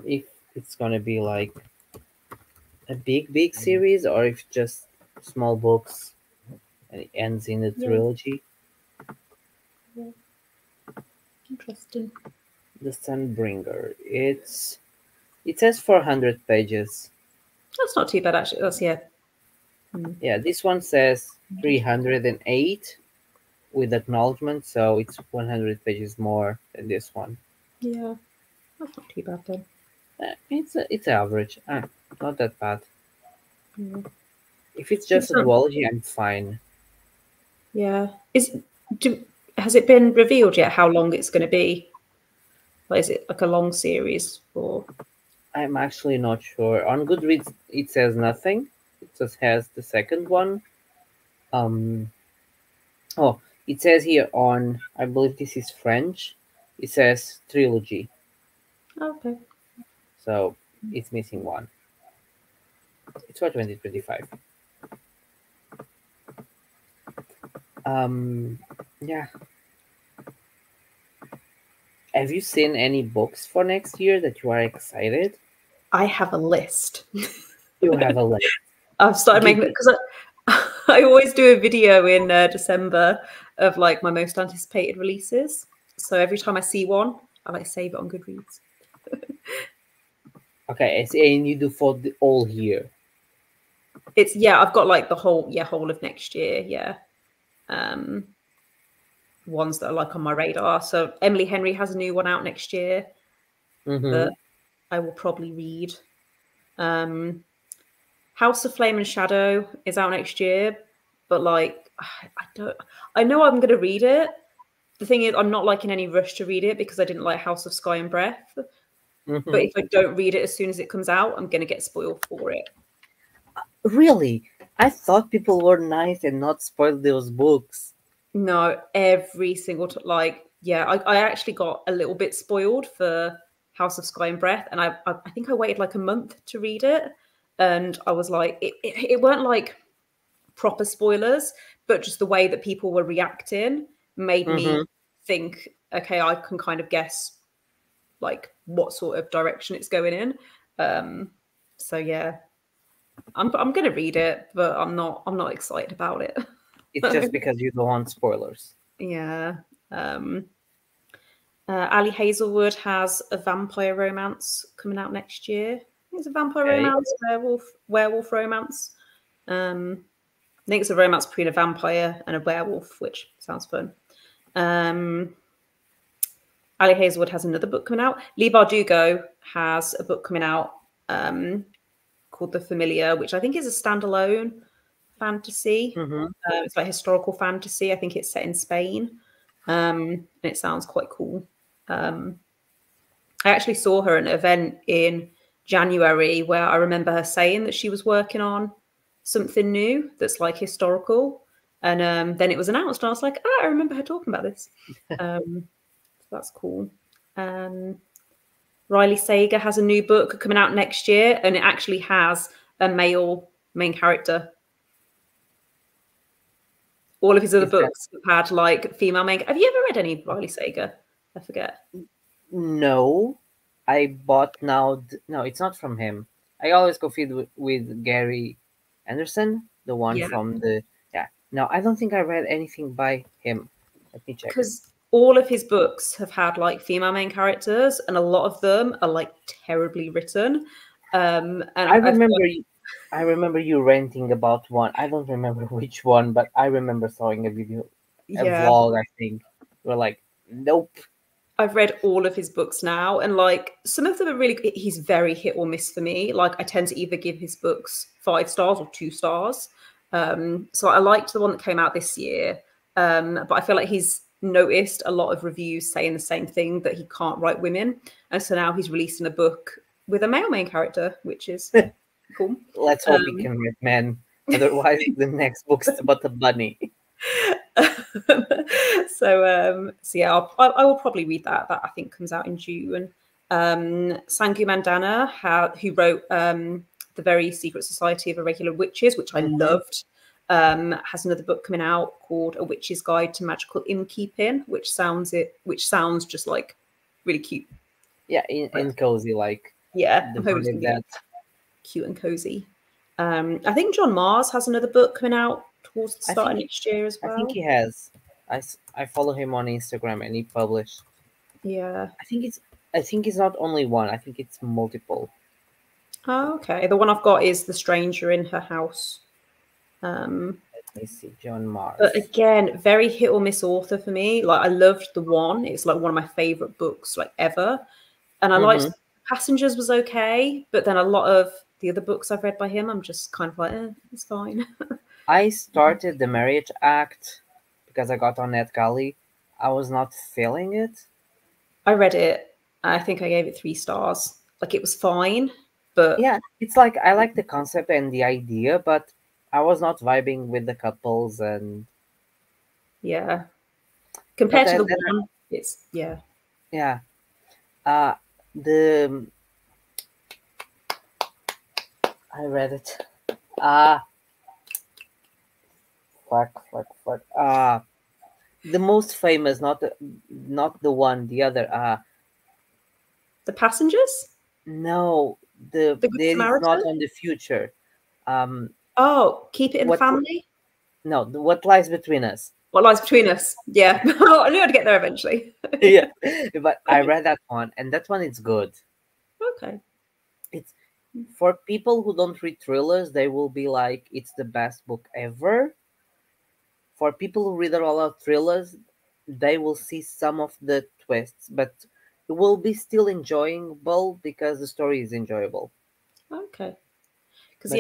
If it's going to be like a big series, or if just small books and it ends in a trilogy. Yeah. Interesting. The Sunbringer. It says 400 pages. That's not too bad actually. That's Yeah, this one says 308 with acknowledgement, so it's 100 pages more than this one. Yeah, that's not too bad then. It's average. Not that bad. Yeah. If it's just a duology, I'm fine. Yeah. Has it been revealed yet how long it's going to be? Like, is it like a long series or? I'm actually not sure. On Goodreads, it says nothing. It just has the second one. Oh, it says here on, I believe this is French. It says trilogy. Okay. So it's missing one. It's for 2025. Yeah. Have you seen any books for next year that you are excited? I have a list. You have a list. I've started making it because I always do a video in December of like my most anticipated releases. So every time I see one, I like save it on Goodreads. Okay, and you do for the all year. I've got like the whole of next year. Yeah. Ones that are like on my radar. So Emily Henry has a new one out next year that I will probably read. House of Flame and Shadow is out next year, but like I know I'm going to read it. The thing is, I'm not like in any rush to read it because I didn't like House of Sky and Breath. But if I don't read it as soon as it comes out, I'm going to get spoiled for it. Really? I thought people were nice and not spoil those books. No, every single I actually got a little bit spoiled for House of Sky and Breath, and I think I waited like a month to read it, and I was like, it weren't like proper spoilers, but just the way that people were reacting made me think, okay, I can kind of guess like what sort of direction it's going in. So yeah, I'm gonna read it, but I'm not excited about it. It's just because you don't want spoilers. Yeah. Ali Hazelwood has a vampire romance coming out next year. I think it's a vampire romance, werewolf romance. I think it's a romance between a vampire and a werewolf, which sounds fun. Ali Hazelwood has another book coming out. Leigh Bardugo has a book coming out called The Familiar, which I think is a standalone. fantasy. It's like historical fantasy. I think it's set in Spain, and it sounds quite cool. I actually saw her at an event in January where I remember her saying that she was working on something new that's like historical, and then it was announced, and I was like, I remember her talking about this. So that's cool. Riley Sager has a new book coming out next year, and it actually has a male main character. All of his other books have had like female main. Have you ever read any Riley Sager? I forget. No, I bought now. No, it's not from him. I always confuse with Gary Anderson, the one from the. Yeah. No, I don't think I read anything by him. Let me check. Because all of his books have had like female main characters, and a lot of them are like terribly written. And I remember you ranting about one. I don't remember which one, but I remember saw a video, a vlog. I think we're like, nope. I've read all of his books now, and like some of them are really. He's very hit or miss for me. Like I tend to either give his books 5 stars or 2 stars. So I liked the one that came out this year, but I feel like he's noticed a lot of reviews saying the same thing, that he can't write women, and so now he's releasing a book with a male main character, which is cool. Let's hope he can write men. Otherwise, the next book's about a bunny. So yeah, I will probably read that. That I think comes out in June. Sangu Mandana, who wrote The Very Secret Society of Irregular Witches, which I loved, has another book coming out called A Witch's Guide to Magical Innkeeping, which sounds just like really cute. Yeah, and cozy, like I'm hoping that cute and cozy. I think John Mars has another book coming out towards the start of next year as well. I think he has. I follow him on Instagram, and he published. Yeah. I think it's not only one. I think it's multiple. Oh, okay. The one I've got is The Stranger in Her House. Let me see, John Mars. But again, very hit or miss author for me. Like I loved the one. It's like one of my favorite books like ever. And I liked Passengers was okay, but then a lot of the other books I've read by him, I'm just kind of like, it's fine. I started The Marriage Act because I got on NetGalley. I was not feeling it. I read it. I think I gave it 3 stars. Like it was fine, but yeah, it's like I like the concept and the idea, but I was not vibing with the couples and compared to the one, it's I read it. The most famous, not the one, the other. The Passengers? No, the Good Samaritan? Not on the future. Keep It in the Family? No, What Lies Between Us. What Lies Between Us? Yeah, I knew I'd get there eventually. Yeah, but I read that one, and that one is good. Okay. It's for people who don't read thrillers, they will be like, it's the best book ever. For people who read a lot of thrillers, they will see some of the twists, but it will be still enjoyable because the story is enjoyable. Okay. Because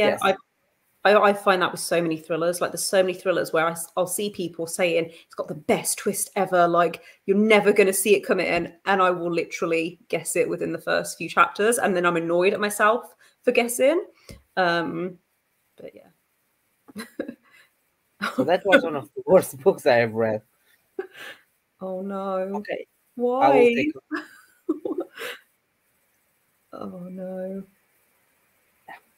I find that with so many thrillers. Like there's so many thrillers where I'll see people saying it's got the best twist ever. Like you're never going to see it come in, and I will literally guess it within the first few chapters, and then I'm annoyed at myself for guessing. But yeah. So that was one of the worst books I have read. Oh no. Okay. Why? Oh no.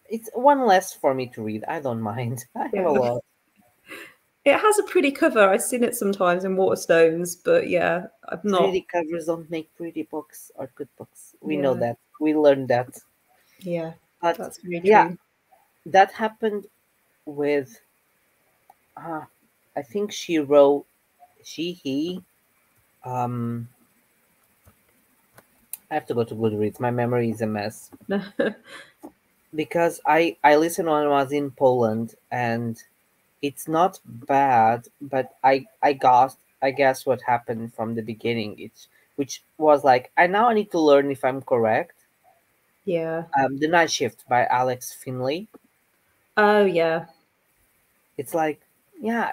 It's one less for me to read. I don't mind. I have a lot. It has a pretty cover. I've seen it sometimes in Waterstones, but yeah, I'm not. Pretty covers don't make pretty books or good books. We know that. We learned that. Yeah, but that's very true. That happened with. I think he. I have to go to Goodreads. My memory is a mess. Because I listened when I was in Poland, and it's not bad, but I guess what happened from the beginning, which was like I need to learn if I'm correct. Yeah. The Night Shift by Alex Finlay. Oh yeah. It's like, yeah,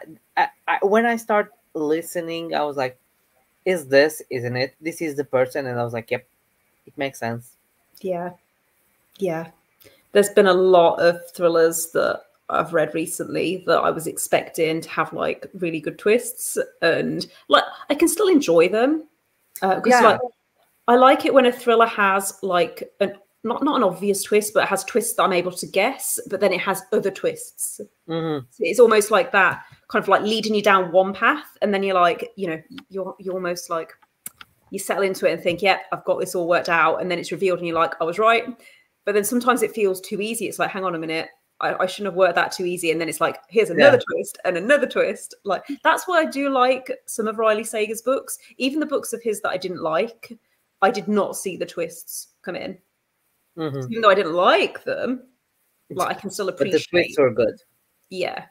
when I start listening, I was like, isn't it? This is the person. And I was like, yep, it makes sense. Yeah. Yeah. There's been a lot of thrillers that I've read recently that I was expecting to have like really good twists, and like I can still enjoy them because Yeah. like I like it when a thriller has like not an obvious twist, but it has twists that I'm able to guess, but then it has other twists. Mm-hmm. So it's almost like that, kind of like leading you down one path, and then you're like, you know, you're almost like you settle into it and think, yep, I've got this all worked out, and then it's revealed, and you're like, I was right. But then sometimes it feels too easy. It's like, hang on a minute, I shouldn't have worked that too easy. And then it's like, here's another twist and another twist. Like that's why I do like some of Riley Sager's books, even the books of his that I didn't like. I did not see the twists come in. Mm-hmm. So even though I didn't like them, like I can still appreciate. But the twists are good. Yeah.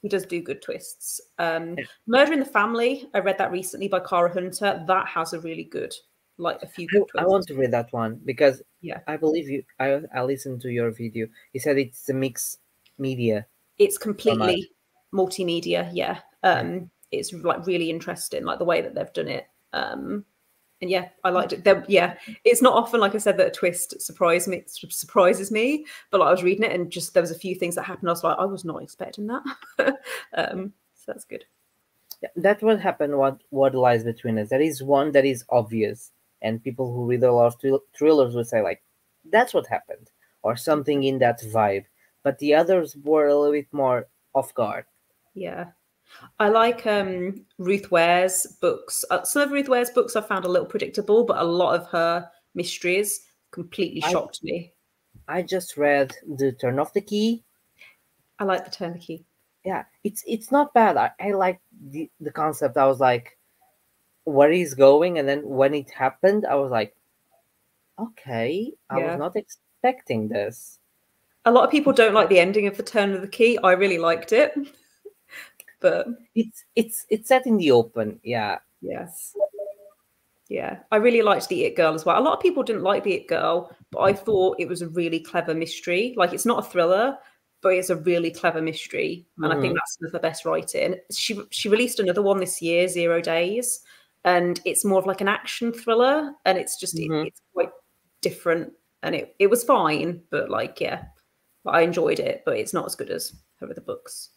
He does do good twists. Murder in the Family, I read that recently by Cara Hunter. That has a really good, like a few good twists. I want to read that one because yeah, I believe I listened to your video. You said it's a mixed media. It's completely multimedia. Yeah. It's like really interesting, like the way that they've done it. And yeah, I liked it. It's not often, like I said, that a twist surprises me. But like, I was reading it, and just there was a few things that happened. I was like, I was not expecting that. So that's good. Yeah, that's what happened. What lies between us? There is one that is obvious, and people who read a lot of thrillers will say like, "That's what happened," or something in that vibe. But the others were a little bit more off guard. Yeah. I like Ruth Ware's books. Some of Ruth Ware's books I found a little predictable, but a lot of her mysteries completely shocked me. I just read The Turn of the Key. I like The Turn of the Key. Yeah, it's not bad. I like the concept. I was like, where he's going, and then when it happened, I was like, okay, I was not expecting this. A lot of people don't like the ending of The Turn of the Key. I really liked it. But it's set in the open. Yes. Yeah, I really liked The It Girl as well. A lot of people didn't like The It Girl, but I thought it was a really clever mystery. Like, it's not a thriller, but it's a really clever mystery, and I think that's some of the best writing. She released another one this year, 0 Days, and it's more of like an action thriller, and it's just it's quite different, and it was fine, but like I enjoyed it, but it's not as good as her other books.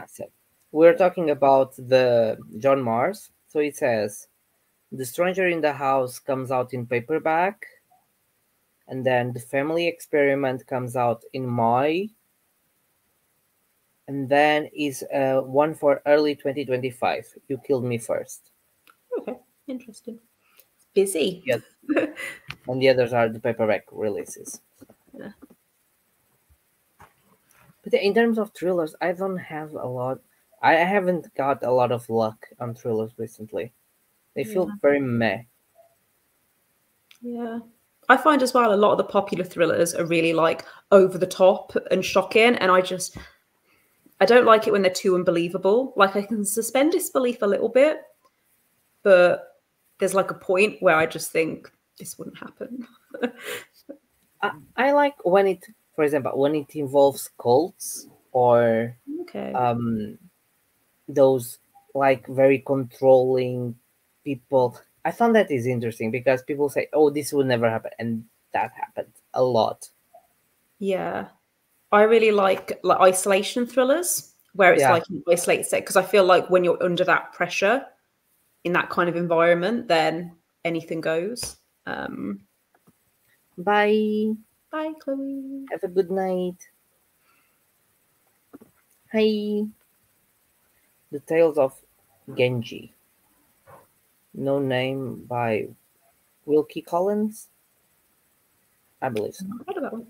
So we're talking about the John Mars. So it says, The Stranger in the House comes out in paperback, and then The Family Experiment comes out in May, and then is one for early 2025. You Killed Me First. Okay, interesting. Busy. Yeah. And the others are the paperback releases. Yeah. But in terms of thrillers, I don't have a lot. I haven't got a lot of luck on thrillers recently. They feel very meh. Yeah. I find as well a lot of the popular thrillers are really like over the top and shocking, and I don't like it when they're too unbelievable. Like I can suspend disbelief a little bit, but there's like a point where I just think this wouldn't happen. I like when it, for example, when it involves cults or those like very controlling people. I found that is interesting because people say, "Oh, this would never happen," and that happened a lot. Yeah, I really like isolation thrillers where it's like an isolated set, because I feel like when you're under that pressure in that kind of environment, then anything goes. Bye, Chloe. have a good night. Hi. The Tales of Genji. No Name by Wilkie Collins. I believe so. I heard of that one.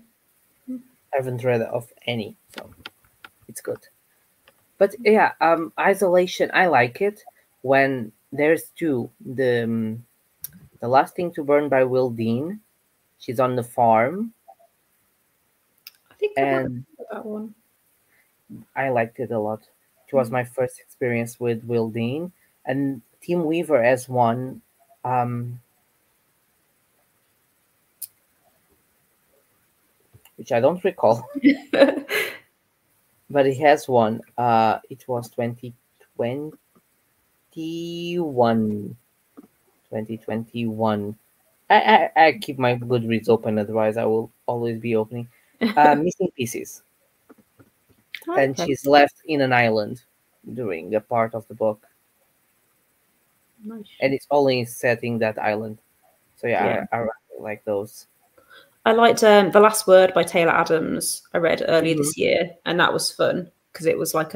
I haven't read of any, so it's good. But yeah, isolation. I like it when there's two. The Last Thing to Burn by Will Dean. She's on the farm. I think I heard that one. I liked it a lot. It was my first experience with Will Dean, and Tim Weaver as one. which I don't recall, but he has one. It was 2021. 2021. I keep my Goodreads open, otherwise I will always be opening. Missing Pieces. And Okay. she's left in an island during a part of the book. Nice. And it's only setting that island. So yeah. I really like those. I liked The Last Word by Taylor Adams. I read earlier this year, and that was fun because it was like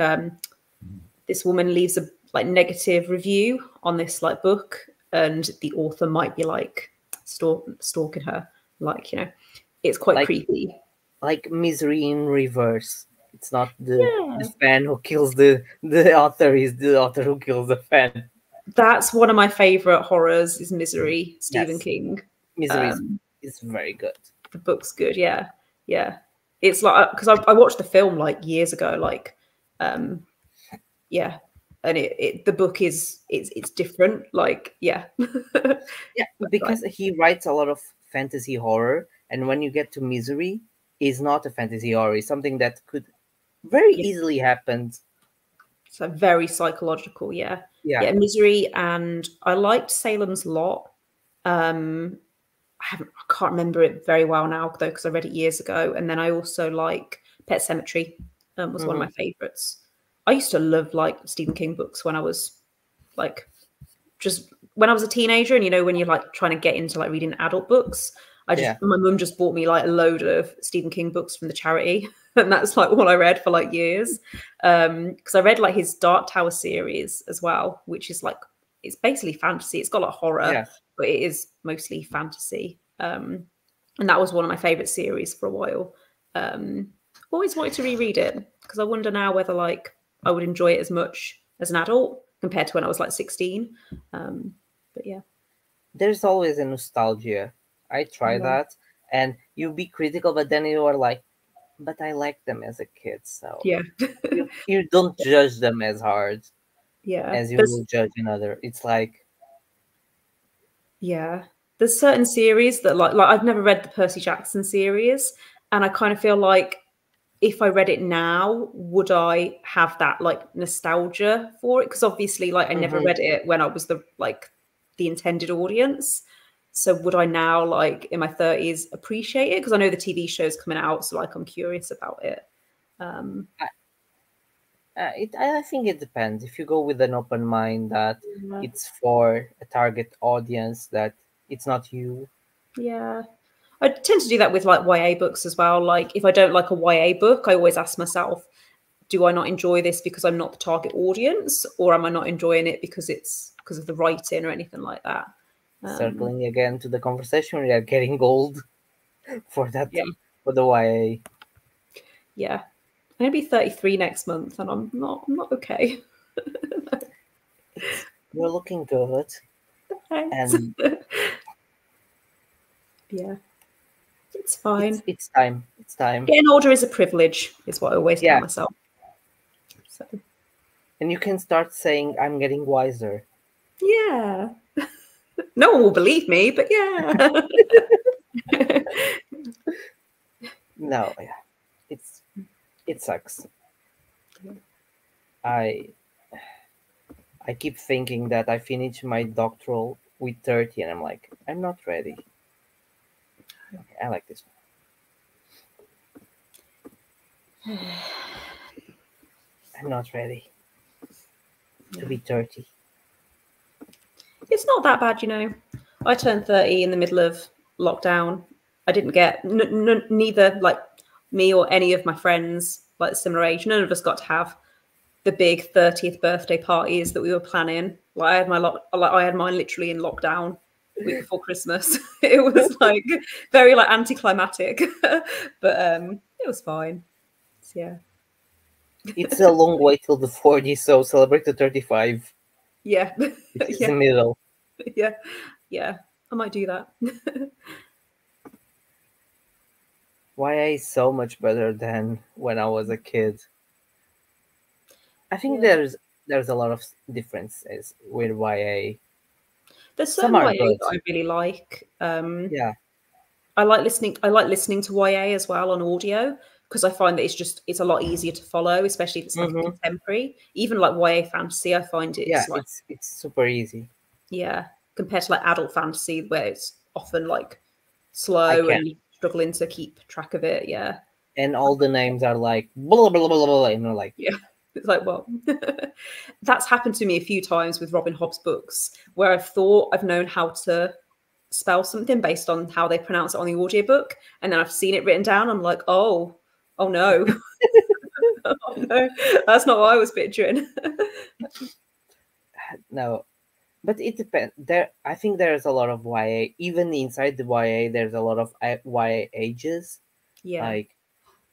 this woman leaves a like negative review on this like book, and the author might be like stalking her. Like, you know, it's quite creepy. Like Misery in reverse. It's not the fan who kills the author; is the author who kills the fan. That's one of my favorite horrors. Is Misery, Stephen King. Misery is very good. The book's good. Yeah. It's like because I watched the film like years ago. Like, and the book is it's different. Like, because he writes a lot of fantasy horror, and when you get to Misery, it's not a fantasy horror. It's something that could very easily happen. So very psychological. Yeah. Misery, and I liked Salem's Lot. I can't remember it very well now though because I read it years ago. And then I also like Pet Sematary. Was one of my favorites. I used to love like Stephen King books when I was like just when I was a teenager, and you know when you're like trying to get into like reading adult books. My mum just bought me like a load of Stephen King books from the charity, and that's like what I read for like years. Because I read like his Dark Tower series as well, which is like it's basically fantasy. It's got a lot of horror, but it is mostly fantasy. And that was one of my favorite series for a while. Always wanted to reread it because I wonder now whether like I would enjoy it as much as an adult compared to when I was like 16. But yeah, there's always a nostalgia. I try that, and you be critical, but then you are like, but I liked them as a kid, so you don't judge them as hard as you will judge another. It's like there's certain series that like I've never read the Percy Jackson series, and I kind of feel like if I read it now, would I have that like nostalgia for it? Because obviously like I never read it when I was the intended audience. So would I now, like in my 30s, appreciate it? Because I know the TV show's coming out, so like I'm curious about it. I think it depends. If you go with an open mind that it's for a target audience, that it's not you. Yeah, I tend to do that with like YA books as well. Like if I don't like a YA book, I always ask myself, do I not enjoy this because I'm not the target audience, or am I not enjoying it because it's because of the writing or anything like that? Circling again to the conversation, we are getting old for that for the YA. Yeah, I'm gonna be 33 next month, and I'm not okay. You're looking good. Thanks. And it's fine. It's time. It's time. Getting older is a privilege, is what I always tell myself. So. And you can start saying, "I'm getting wiser." Yeah. No one will believe me, but yeah. No, it sucks. I keep thinking that I finish my doctoral with 30, and I'm like, I'm not ready. Okay, I like this one. I'm not ready to be 30. It's not that bad, you know. I turned 30 in the middle of lockdown. I didn't get neither like me or any of my friends like similar age. None of us got to have the big 30th birthday parties that we were planning. Like I had mine literally in lockdown week before Christmas. It was like very like anticlimactic, but it was fine. So, yeah. It's a long way till the 40, so celebrate the 35. Yeah. It's the middle. Yeah. I might do that. YA is so much better than when I was a kid. I think there's a lot of differences with YA. There's some YA that I really like. I like listening to YA as well on audio because I find that it's a lot easier to follow, especially if it's like a contemporary. Even like YA fantasy, I find it's like it's super easy. Yeah, compared to like adult fantasy where it's often like I slow can. and you're struggling to keep track of it. Yeah. And all the names are like blah blah blah blah blah, and you're like, Yeah. It's like, well, that's happened to me a few times with Robin Hobb's books where I've thought I've known how to spell something based on how they pronounce it on the audiobook. And then I've seen it written down. I'm like, oh no. Oh no, that's not what I was picturing. no. But it depends. I think there's a lot of YA. Even inside the YA, there's a lot of YA ages. Yeah. Like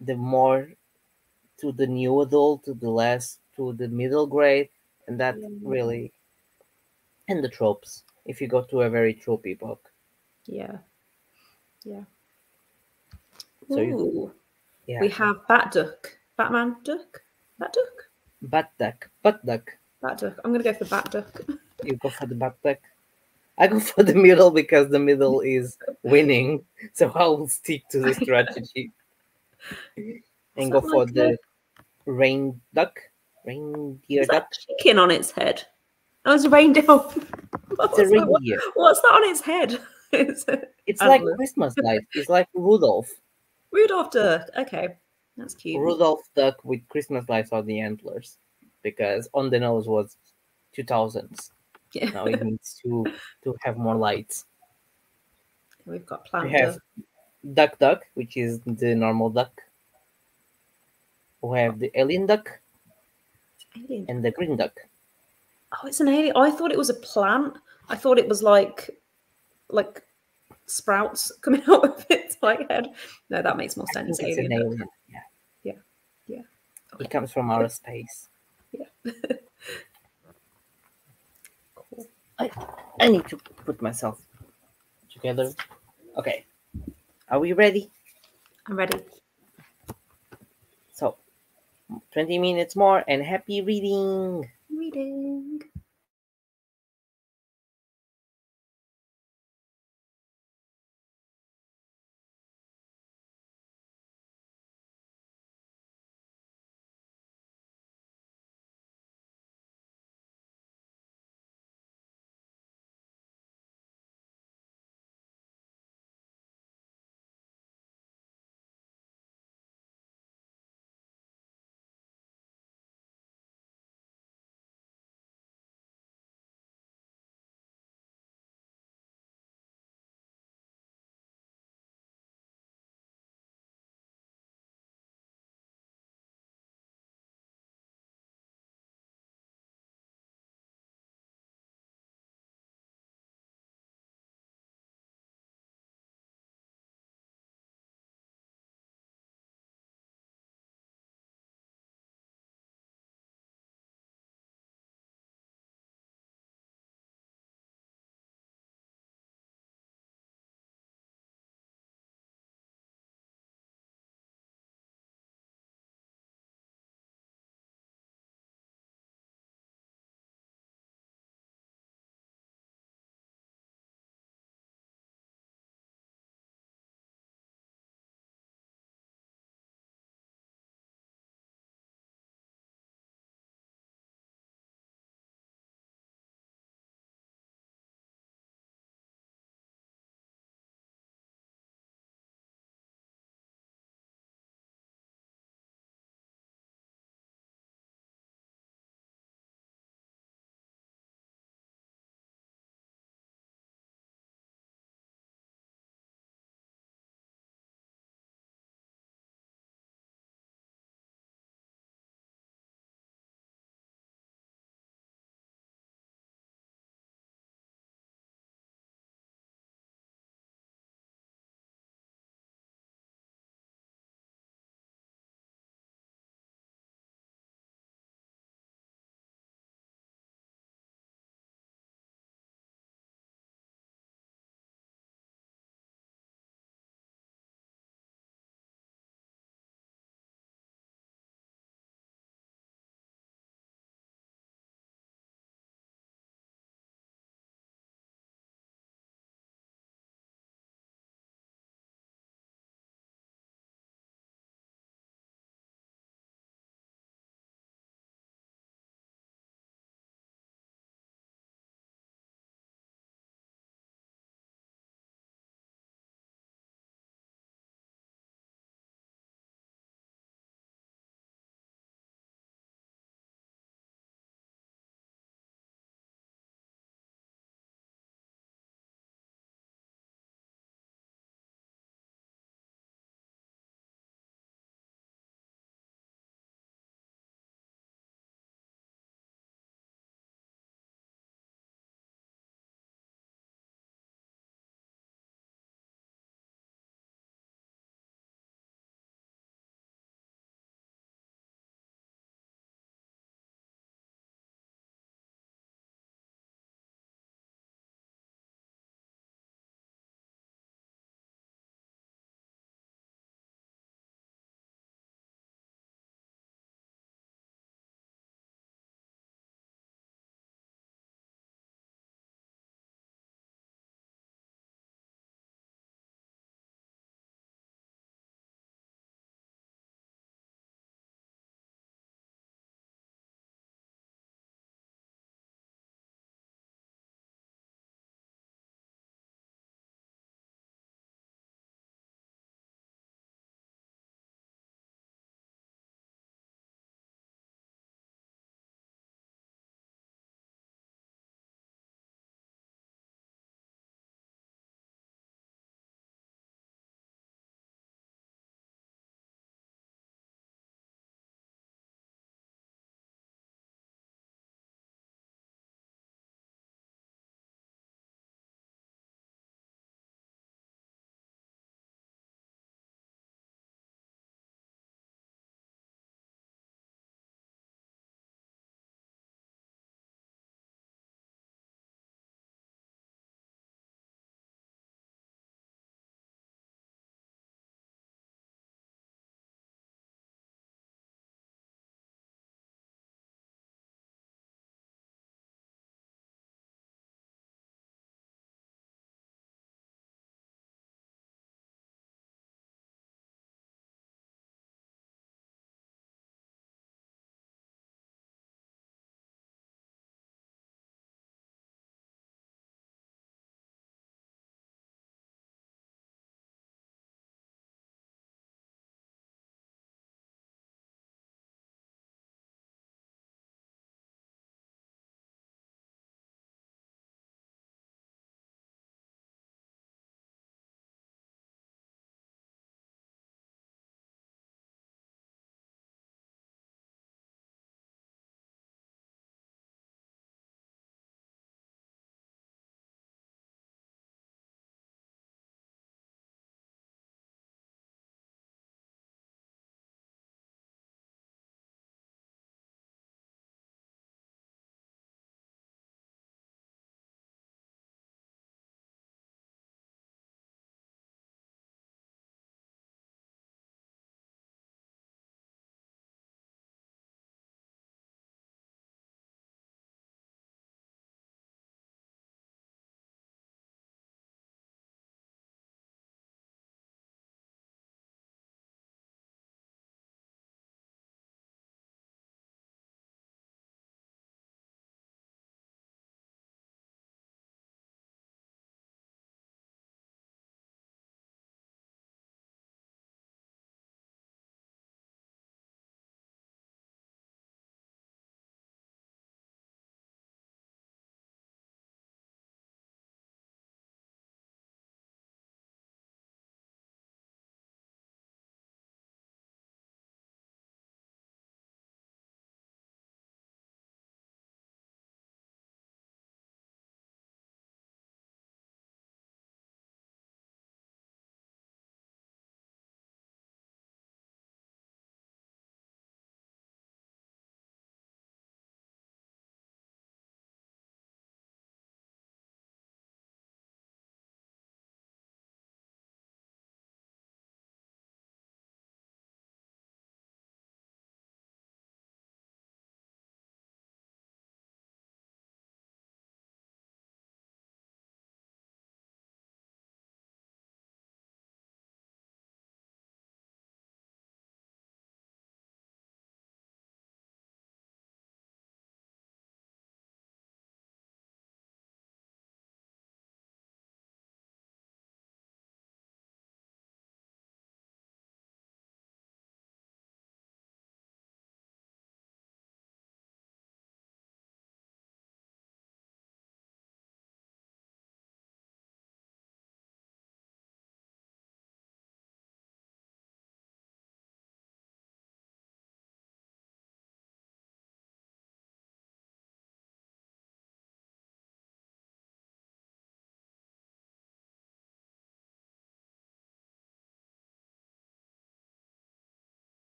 the more to the new adult, to the less to the middle grade, and that really, and the tropes. If you go to a very tropey book, Yeah. Yeah. so Ooh. yeah, We have Bat Duck. Batman Duck? Bat Duck? butt duck. Bat Duck. I'm going to go for Bat Duck. You go for the butt duck. I go for the middle because the middle is winning, so I'll stick to the strategy and go for the rain duck, reindeer Is that duck. chicken on its head? Oh, it's a reindeer. It's a reindeer. What's that on its head? It's like Christmas lights. It's like Rudolph. Rudolph Duck. Okay, that's cute. Rudolph duck with Christmas lights on the antlers, because on the nose was 2000s. Yeah. Now it needs to have more lights. We've got We Plant have Duck. duck, which is the normal duck. We have the alien duck and the green duck. Oh, it's an alien. I thought it was a plant. I thought it was like sprouts coming out of its like head. No, that makes more sense. I think it's an alien. Yeah. Okay. It comes from outer space. Yeah. Cool. I need to put myself together. Okay. Are we ready? I'm ready. So, 20 minutes more and happy reading. Reading.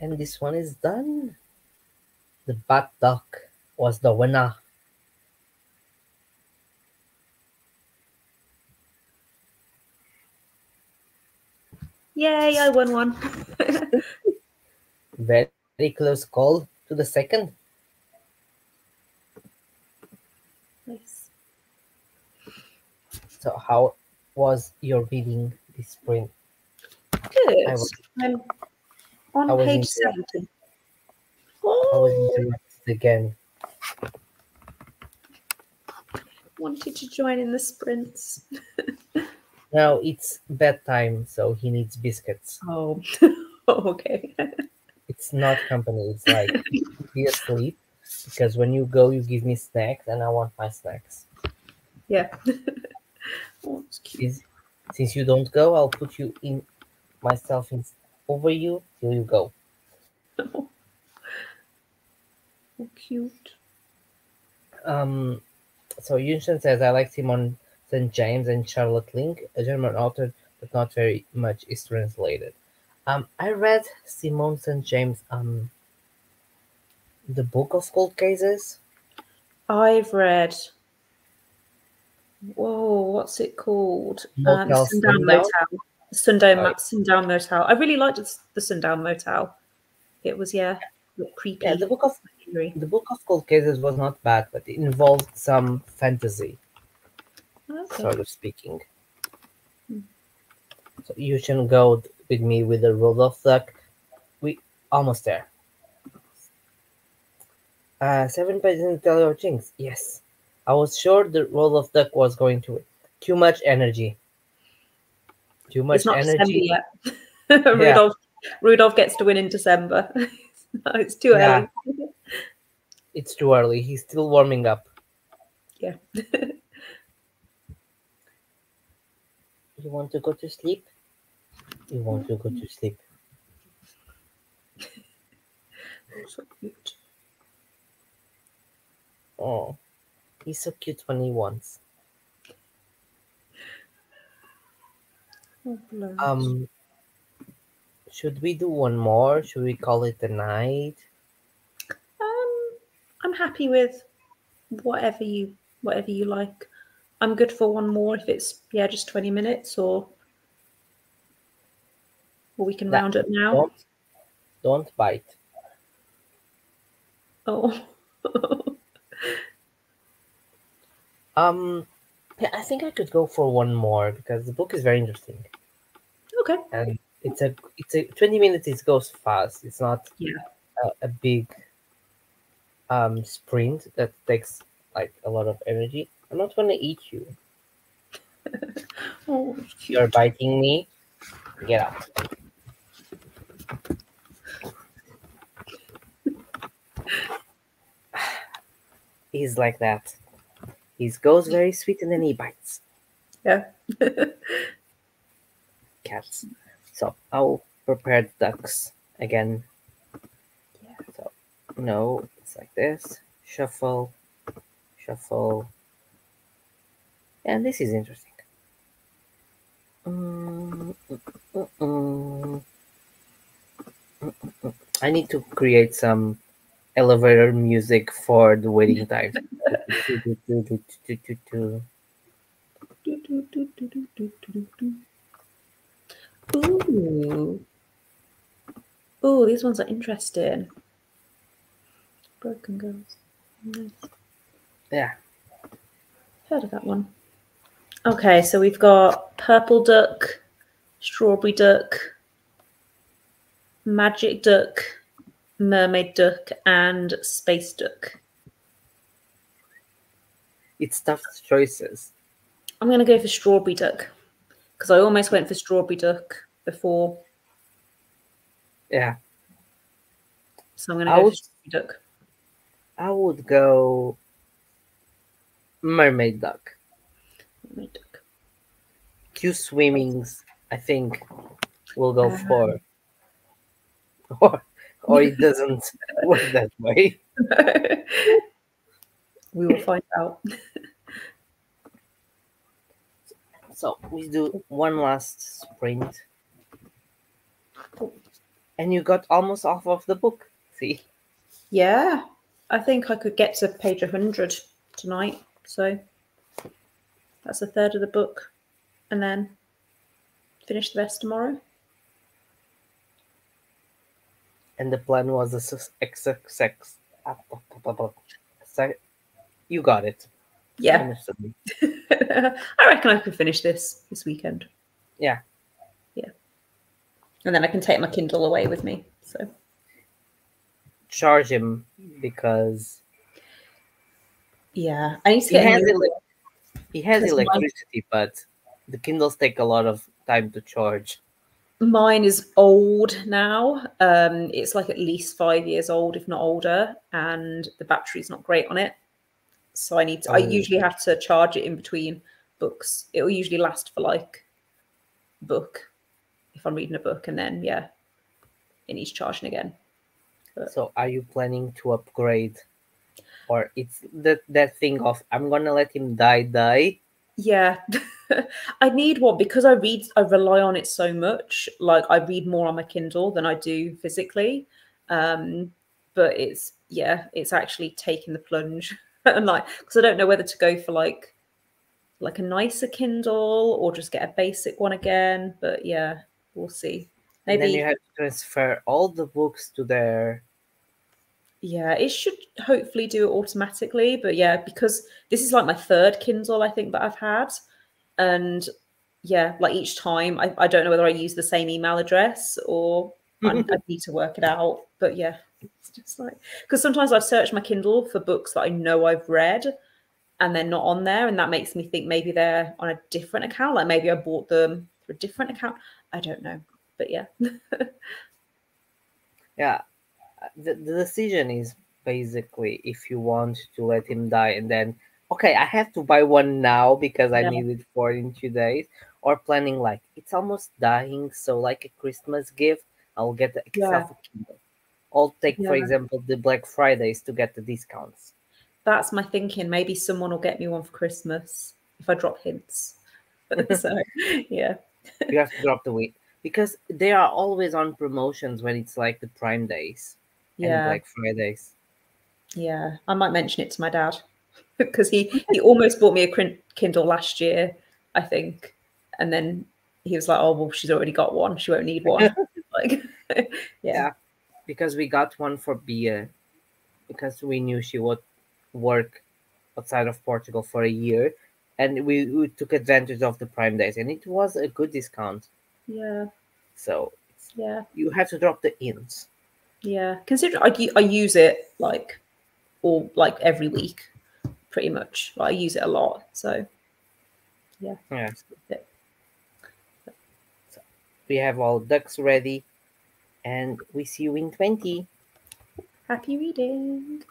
And this one is done. The bat duck was the winner. Yay, I won one. Very close call to the second. Nice. So how was your reading this spring? Good. I was, I'm I on was page interrupted. 70. I was Oh, interrupted again. wanted to join in the sprints. Now it's bedtime, so he needs biscuits. Oh, okay. It's not company. It's like be asleep because when you go, you give me snacks, and I want my snacks. Yeah. Oh, it's cute. Since you don't go, I'll put you in myself in over you till you go. Oh, cute. So Yunchen says I like Simon St. James and Charlotte Link, a German author, but not very much is translated. I read Simon St. James, the Book of Cold Cases. I've read. Whoa, what's it called? Motel Sundown Sundown. Motel. Sundown, Oh, Sundown Motel. I really liked the Sundown Motel. It was, yeah, creepy. yeah, the Book of Cold Cases was not bad, but it involved some fantasy, Okay. sort of speaking. So you can go with me with the Rudolph Duck. We almost there. 7 pages in Tell Your Jinx. Yes. I was sure the Rudolph Duck was going to win. Too much energy. Too It's much not December energy. yet. Rudolph gets to win in December. No, it's too early. It's too early. He's still warming up. Yeah. You want to go to sleep? You want to go to sleep. So cute. Oh, he's so cute when he wants. Oh, should we do one more? Should we call it a night? I'm happy with whatever you like. I'm good for one more if it's just 20 minutes or we can round up now. Don't bite. Oh. Yeah, I think I could go for one more because the book is very interesting. Okay. And it's a 20 minutes. It goes fast. It's not a big sprint that takes like a lot of energy. I'm not gonna eat you. Oh, You're biting me. Get out. He's like that. He goes very sweet and then he bites. Yeah. Cats. So I'll prepare the ducks again. Yeah. So no, it's like this. Shuffle, shuffle. And this is interesting. I need to create some elevator music for the waiting time. Ooh. Ooh, these ones are interesting. Broken Girls. Nice. Yeah. Heard of that one. Okay, so we've got Purple Duck, Strawberry Duck, Magic Duck, Mermaid Duck, and Space Duck. It's tough choices. I'm going to go for Strawberry Duck because I almost went for Strawberry Duck before. Yeah. So I'm going to go for Strawberry Duck. I would go Mermaid Duck. Mermaid Duck. Two swimmings, I think, will go for. Or it doesn't work that way. We will find out. So we do one last sprint. And you got almost off of the book. See? Yeah, I think I could get to page 100 tonight. So that's a third of the book, and then finish the rest tomorrow. And the plan was a success. You got it. You Yeah, understood me. I reckon I could finish this weekend. Yeah. Yeah, and then I can take my Kindle away with me. So Charge him because yeah, I need to he get a has new one. he has 'Cause electricity, but the Kindles take a lot of time to charge. mine is old now. It's like at least 5 years old, if not older, and the battery's not great on it. So I need to, I Oh. usually have to charge it in between books. It will usually last for like a book if I'm reading a book, and then yeah, it needs charging again. But So are you planning to upgrade, or it's that thing of I'm gonna let him die? yeah, I need one because I rely on it so much. Like I read more on my Kindle than I do physically. But it's actually taking the plunge. And like, because I don't know whether to go for like a nicer Kindle or just get a basic one again. But yeah, we'll see. And then you Maybe, have to transfer all the books to their. yeah, it should hopefully do it automatically. But yeah, because this is like my third Kindle, I think, that I've had. And yeah, like each time, I don't know whether I use the same email address or I need to work it out. But yeah, it's just like, because sometimes I've searched my Kindle for books that I know I've read and they're not on there. And that makes me think maybe they're on a different account. Like maybe I bought them for a different account. I don't know. But yeah. Yeah, the decision is basically if you want to let him die and then okay, I have to buy one now because I Yeah. need it for in 2 days, or planning like it's almost dying, so like a Christmas gift, I'll get the Yeah. extra Kindle. I'll take for Yeah. example the Black Fridays to get the discounts. That's my thinking. Maybe someone will get me one for Christmas if I drop hints. So yeah. You have to drop the weight because they are always on promotions when it's like the Prime Days and Yeah. Black Fridays. Yeah. I might mention it to my dad because he almost bought me a Kindle last year, I think. And then he was like, "Oh, well, she's already got one. She won't need one." Like, yeah. Yeah, because we got one for Bia because we knew she would work outside of Portugal for a year, and we took advantage of the Prime Days, and it was a good discount. Yeah. So Yeah. you have to drop the ins. Yeah. Consider I use it like every week, pretty much. Like, I use it a lot. So yeah. Yeah, Yeah. so we have all ducks ready, and we see you in 20. Happy reading.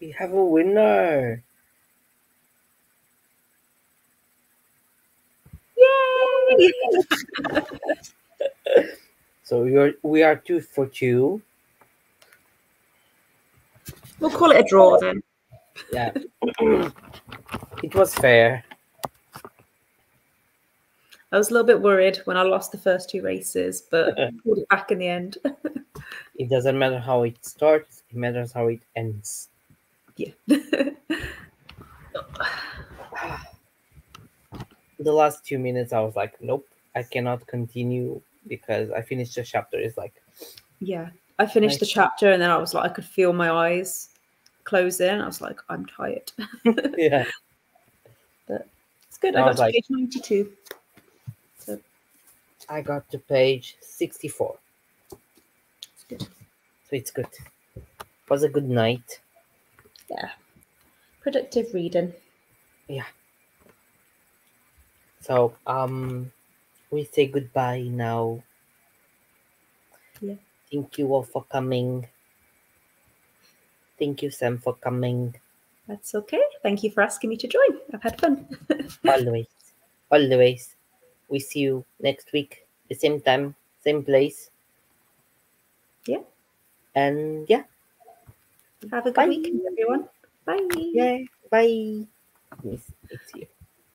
We have a winner. Yay! So we are 2 for 2. We'll call it a draw then. Yeah. It was fair. I was a little bit worried when I lost the first 2 races, but pulled it back in the end. It doesn't matter how it starts, it matters how it ends. Yeah. The last 2 minutes, I was like, nope, I cannot continue because I finished the chapter. It's like, Yeah. I finished the chapter and then I was like, I could feel my eyes close in. I was like, I'm tired. yeah. But it's good. I I got was to like- page 92. So I got to page 64. it's good. So it's good. It was a good night. Yeah. Productive reading. Yeah. So we say goodbye now. Yeah. Thank you all for coming. Thank you, Sam, for coming. That's okay. Thank you for asking me to join. I've had fun. Always. Always. We see you next week. The same time, same place. Yeah. And yeah. Have a good Bye. weekend, everyone. Bye. Yeah. Bye. It's you.